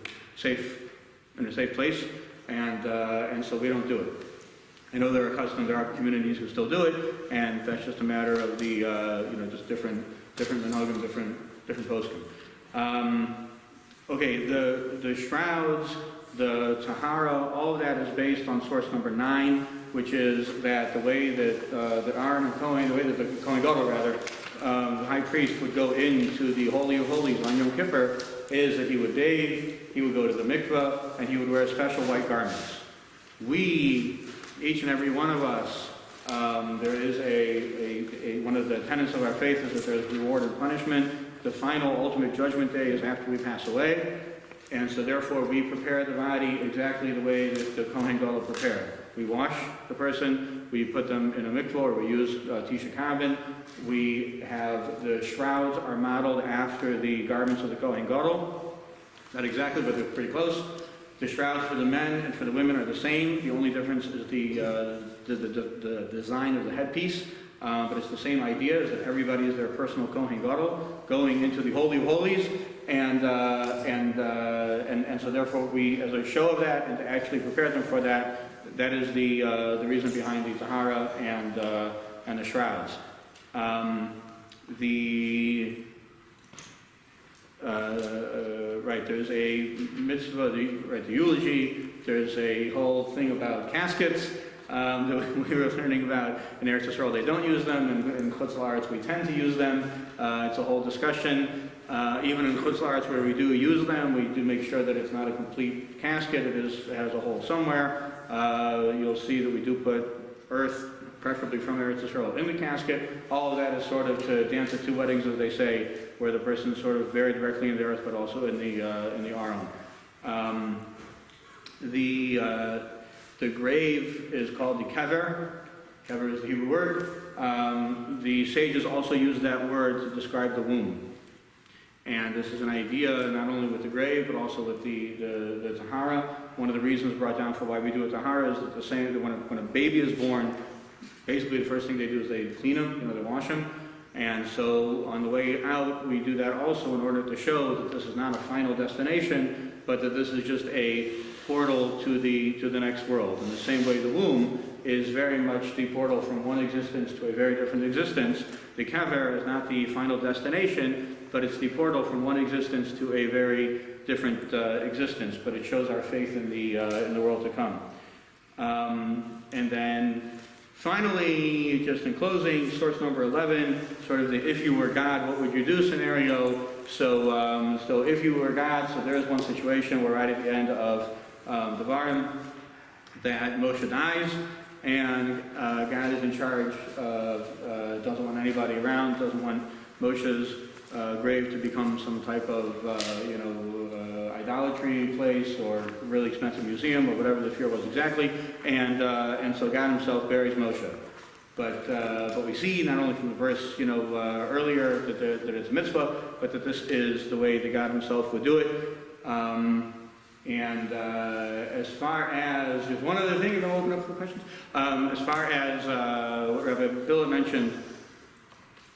a safe place, and so we don't do it. I know there are communities who still do it, and that's just a matter of the just different minhagim, different poskim. Okay, the shrouds, the tahara, all of that is based on source number 9, which is that the way that Aaron and Cohen, the way that the Kohen Gadol the high priest would go into the Holy of Holies on Yom Kippur, is that he would bathe, he would go to the mikveh, and he would wear special white garments. We, each and every one of us, there is one of the tenets of our faith is that there is reward and punishment. The final ultimate judgment day is after we pass away, and so therefore we prepare the body exactly the way that the Kohen Gadol prepared. We wash the person, we put them in a mikvah, or we use tisha kabin. We have the shrouds are modeled after the garments of the Kohen Gadol. Not exactly, but they're pretty close. The shrouds for the men and for the women are the same. The only difference is the design of the headpiece, but it's the same idea, is that everybody is their personal Kohen Gadol going into the Holy of Holies, and so therefore we, as a show of that, and to actually prepare them for that, that is the reason behind the tahara and the shrouds. There's a mitzvah, the eulogy, there's a whole thing about caskets, that we were learning about in Eretz Yisrael. They don't use them, and in Chutz La'aretz we tend to use them. It's a whole discussion. Even in Chutz La'aretz where we do use them, we do make sure that it's not a complete casket. It has a hole somewhere. You'll see that we do put earth, preferably from Eretz Yisrael, in the casket. All of that is sort of to dance at two weddings, as they say, where the person is sort of buried directly in the earth, but also in the aron. The grave is called the kever. Kever is the Hebrew word. The sages also use that word to describe the womb. And this is an idea not only with the grave, but also with the tahara. One of the reasons brought down for why we do a tahara is that the same that when a baby is born, basically the first thing they do is they clean him, they wash him. And so on the way out, we do that also in order to show that this is not a final destination, but that this is just a portal to the next world. In the same way, the womb is very much the portal from one existence to a very different existence. The kever is not the final destination, but it's the portal from one existence to a very different existence. But it shows our faith in the world to come. And then finally, just in closing, source number 11, sort of the "if you were God, what would you do" scenario. So if you were God, so there's one situation where right at the end of the Varim, that Moshe dies, and God is in charge of, doesn't want anybody around, doesn't want Moshe's grave to become some type of, idolatry place or really expensive museum or whatever the fear was exactly, and so God himself buries Moshe. But we see not only from the verse, earlier that it's a mitzvah, but that this is the way that God himself would do it. As far as, just one other thing, and I'll open up for questions. As far as what Rabbi Bill had mentioned,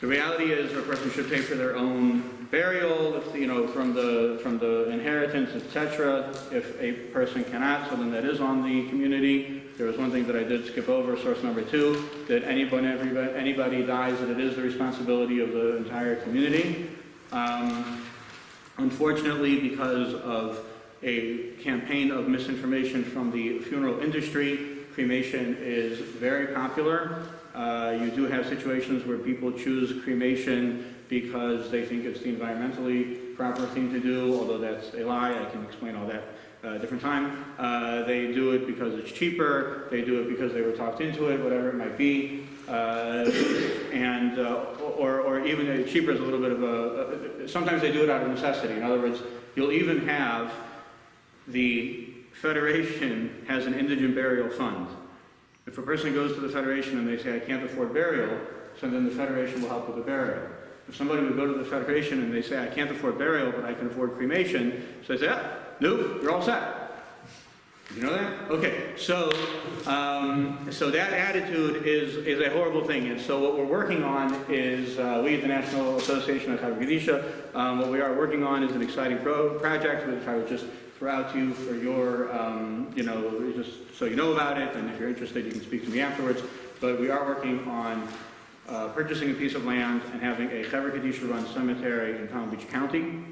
the reality is a person should pay for their own burial, from the inheritance, etc. If a person cannot, so then that is on the community. There was one thing that I did skip over, source number 2, that anybody dies, that it is the responsibility of the entire community. Unfortunately, because of a campaign of misinformation from the funeral industry, cremation is very popular. You do have situations where people choose cremation because they think it's the environmentally proper thing to do, although that's a lie. I can explain all that a different time. They do it because it's cheaper. They do it because they were talked into it, whatever it might be. Or even cheaper is a little bit of sometimes they do it out of necessity. In other words, you'll even have the Federation has an indigent burial fund. If a person goes to the Federation and they say, I can't afford burial, so then the Federation will help with the burial. If somebody would go to the Federation and they say, I can't afford burial, but I can afford cremation, so they say, nope, you're all set. You know that? Okay, so that attitude is a horrible thing. And so what we're working on is, we at the National Association of Chaver Kedisha, what we are working on is an exciting project, which I would just throw out to you for your, just so you know about it, and if you're interested, you can speak to me afterwards. But we are working on purchasing a piece of land and having a Chaver Kedisha run cemetery in Palm Beach County.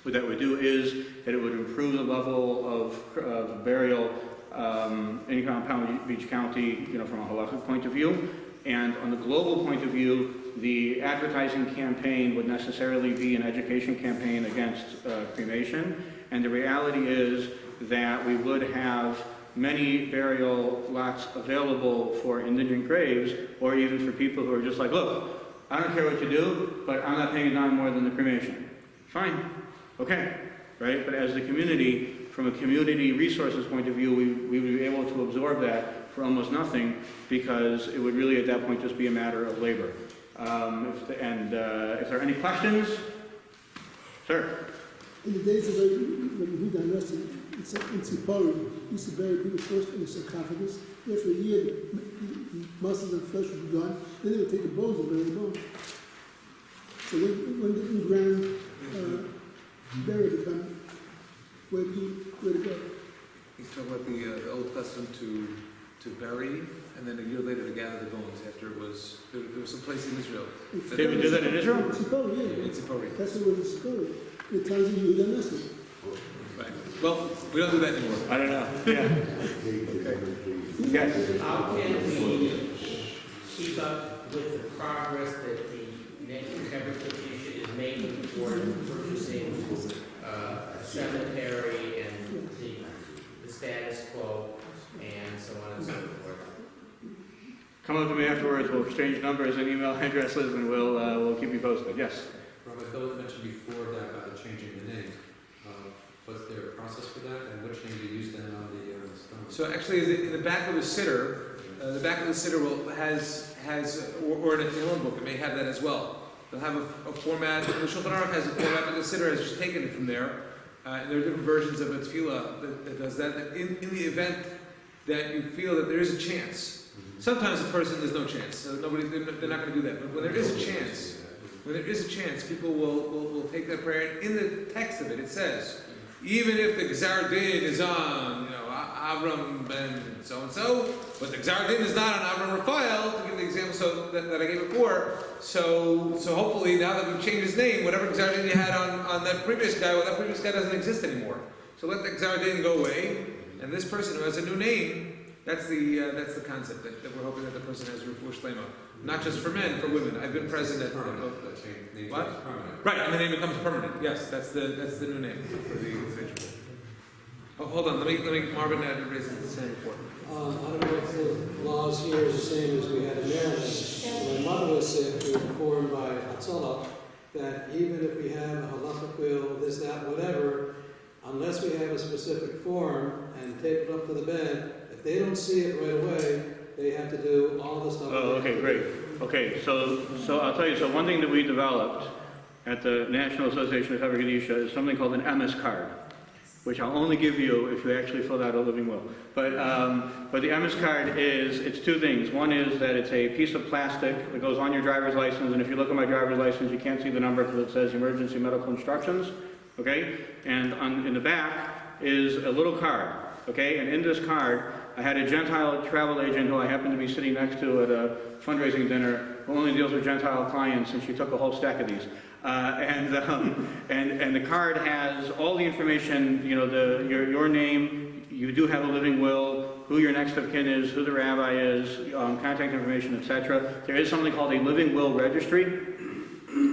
What that would do is that it would improve the level of burial in Palm Beach County, from a halachic point of view. And on the global point of view, the advertising campaign would necessarily be an education campaign against cremation. And the reality is that we would have many burial lots available for indigent graves, or even for people who are just like, look, I don't care what you do, but I'm not paying a dime more than the cremation. Fine. Okay, right? But as the community, from a community resources point of view, we would be able to absorb that for almost nothing, because it would really at that point just be a matter of labor. If there are any questions? Sir? In the days of when we dynasty, in Sipori, used to bury people first in the sarcophagus. After a year, the muscles and flesh would be gone. Then they would take the bones and bury the bones. So when the in-ground burial become, where to go? He's talking about the old custom to bury, and then a year later to gather the bones after it was, there was some place in Israel. They would do that in Israel? In Sipori, yeah. In Sipori. That's what was in Sipori. The times of Yehuda Nessie. Right. Well, we don't do that anymore. I don't know. Yeah. Yes. How can we keep up with the progress that the next interpretation is making toward producing a cemetery and the status quo and so on and so forth? Come up to me afterwards, we'll exchange numbers and email addresses, and we'll keep you posted. Yes? Robert, Bill mentioned before that about the changing the name. Was there a process for that, and which name do you use then on the stone? So actually, in the back of the sitter, the back of the sitter has or in a hymn book, it may have that as well. They'll have a format. The Shulchan Aruch has a format, but the sitter has just taken it from there. And there are different versions of a tefillah that does that. In the event that you feel that there is a chance, sometimes the person there's no chance, so they're not going to do that. But when there is a chance, people will take that prayer. And in the text of it, it says, even if the Gzar Din is on, Avram ben so and so, but the Gzar Din is not on Avram Raphael, to give the example that I gave before. So hopefully now that we've changed his name, whatever Gzar Din you had on that previous guy, well, that previous guy doesn't exist anymore. So let the Gzar Din go away, and this person who has a new name. That's the concept that we're hoping that the person has Refuah Shlema. Not just for men, for women. I've been present at both. What? Permanent. Right, and the name becomes permanent. Yes, that's the new name for the individual. Oh, hold on. Let me Marvin had raised the hand before. I don't know if the laws here is the same as we had in Maryland. My mother was sick, we were informed by Hatzalah that even if we have a halachic will, this, that, whatever, unless we have a specific form and tape it up to the bed, if they don't see it right away, they have to do all the stuff. Oh, okay, great. Okay, so I'll tell you, so one thing that we developed at the National Association of Hever Gedisha is something called an MS card, which I'll only give you if you actually fill out a living will. But the MS card it's two things. One is that it's a piece of plastic that goes on your driver's license, and if you look at my driver's license, you can't see the number because it says emergency medical instructions, okay? And in the back is a little card, okay? And in this card, I had a Gentile travel agent who I happened to be sitting next to at a fundraising dinner who only deals with Gentile clients, and she took a whole stack of these. And the card has all the information, your name, you do have a living will, who your next of kin is, who the rabbi is, contact information, etc. There is something called a living will registry,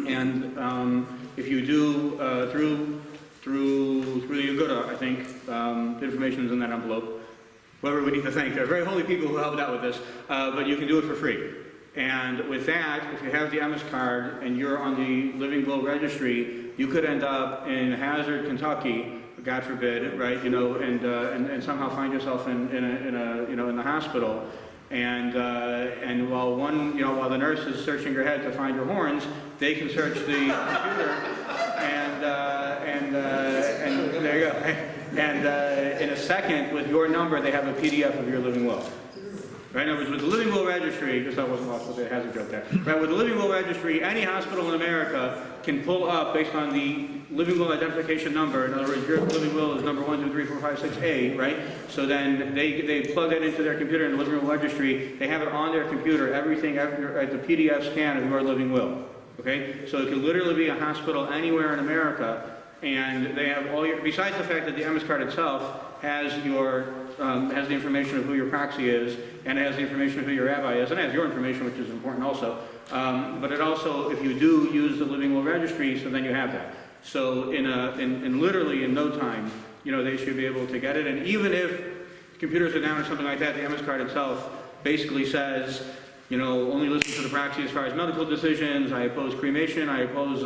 and if you do through the Aguda, I think the information is in that envelope. Whoever we need to thank, there are very holy people who helped out with this, but you can do it for free. And with that, if you have the MS card and you're on the Living Will Registry, you could end up in Hazard, Kentucky, God forbid, right? And somehow find yourself in the hospital. And while while the nurse is searching her head to find your horns, they can search the computer, and there you go. And in a second, with your number, they have a PDF of your living will. Right? In other words, with the Living Will Registry, because I wasn't lost, but it has a joke there. Right? With the Living Will Registry, any hospital in America can pull up based on the Living Will identification number. In other words, your living will is number 1, 2, 3, 4, 5, 6A, right? So then they plug that into their computer in the Living Will Registry. They have it on their computer, everything, the PDF scan of your living will. Okay? So it can literally be a hospital anywhere in America, and they have all your, besides the fact that the MS card itself has has the information of who your proxy is, and it has the information of who your rabbi is, and it has your information, which is important also. But it also, if you do use the Living Will Registry, so then you have that. So in literally in no time, they should be able to get it. And even if computers are down or something like that, the MS card itself basically says, only listen to the proxy as far as medical decisions. I oppose cremation. I oppose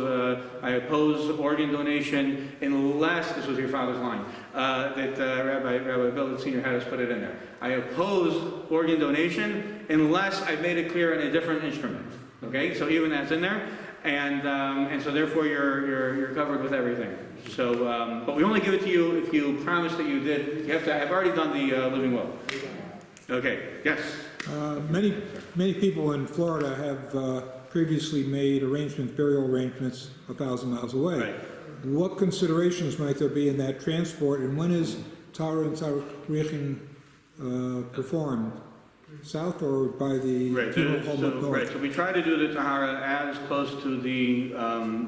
organ donation, unless this was your father's line that Rabbi Bill, the senior, had us put it in there. I oppose organ donation unless I've made it clear in a different instrument. Okay, so even that's in there, and so therefore you're covered with everything. So, but we only give it to you if you promise that you did. You have to have already done the living will. Okay. Yes. Many people in Florida have previously made burial arrangements 1,000 miles away. Right. What considerations might there be in that transport, and when is Tara and Tarichin performed? South or by the funeral home up north? Right, so we try to do the Tahara as close to the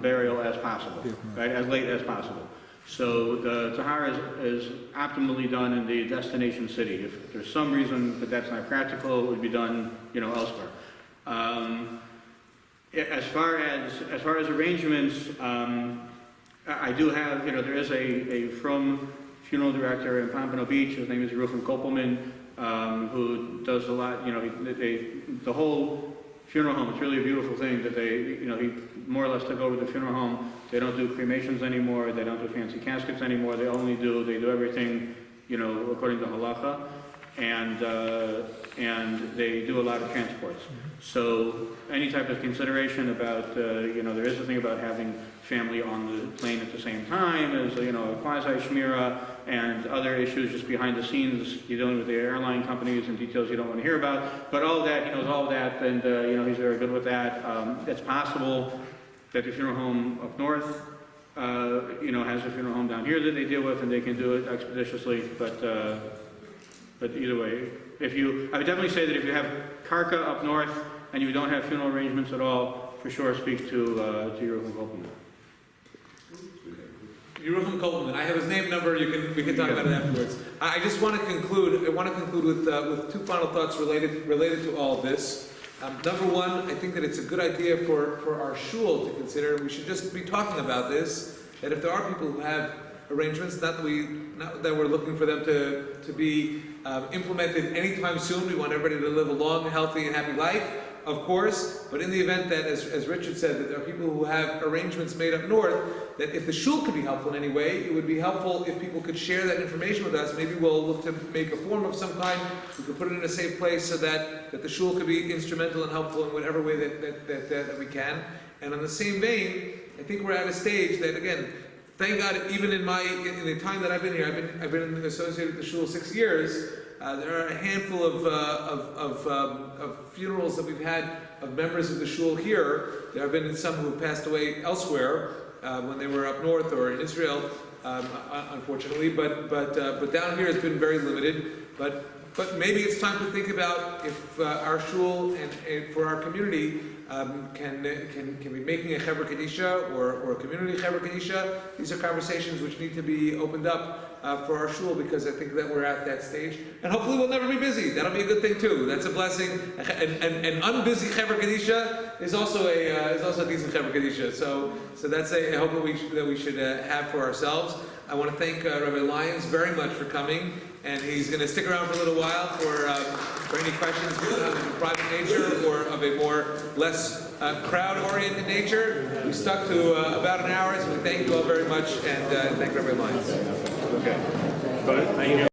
burial as possible, right, as late as possible. So the tahara is optimally done in the destination city. If there's some reason that that's not practical, it would be done, elsewhere. As far as arrangements, I do have, there is a from funeral director in Pompano Beach. His name is Yerucham Kopelman, who does a lot. The whole funeral home. It's really a beautiful thing that he more or less took over the funeral home. They don't do cremations anymore. They don't do fancy caskets anymore. They do everything, according to halacha, and they do a lot of transports. So any type of consideration about, there is a thing about having family on the plane at the same time as, a quasi-shmira and other issues just behind the scenes, you're dealing with the airline companies and details you don't want to hear about. But all of that, he knows all of that, and, he's very good with that. It's possible that the funeral home up north, has a funeral home down here that they deal with, and they can do it expeditiously, but either way, I would definitely say that if you have karka up north and you don't have funeral arrangements at all, for sure speak to Yerucham Kopelman. Yerucham Kopelman, I have his name, number, we can talk about it afterwards. I just want to conclude, with two final thoughts related to all of this. Number one, I think that it's a good idea for our shul to consider, we should just be talking about this, that if there are people who have arrangements, not that we're looking for them to be implemented anytime soon. We want everybody to live a long, healthy, and happy life, of course. But in the event that, as Richard said, that there are people who have arrangements made up north, that if the shul could be helpful in any way, it would be helpful if people could share that information with us. Maybe we'll look to make a form of some kind. We could put it in a safe place so that the shul could be instrumental and helpful in whatever way that we can. And on the same vein, I think we're at a stage that, again, thank God, even in the time that I've been here, I've been associated with the shul 6 years. There are a handful of funerals that we've had of members of the shul here. There have been some who have passed away elsewhere when they were up north or in Israel, unfortunately. But down here it's been very limited. But maybe it's time to think about if our shul and for our community can be making a Chevra Kadisha or a community Chevra Kadisha. These are conversations which need to be opened up for our shul, because I think that we're at that stage. And hopefully we'll never be busy. That'll be a good thing too. That's a blessing. An unbusy Chevra Kadisha is also a decent Chevra Kadisha. So that's a hope that we should have for ourselves. I want to thank Rabbi Lyons very much for coming, and he's going to stick around for a little while for any questions of a private nature or of a less crowd-oriented nature. We stuck to about an hour, so we thank you all very much, and thank Rabbi Lyons. Okay. Go ahead. Thank you.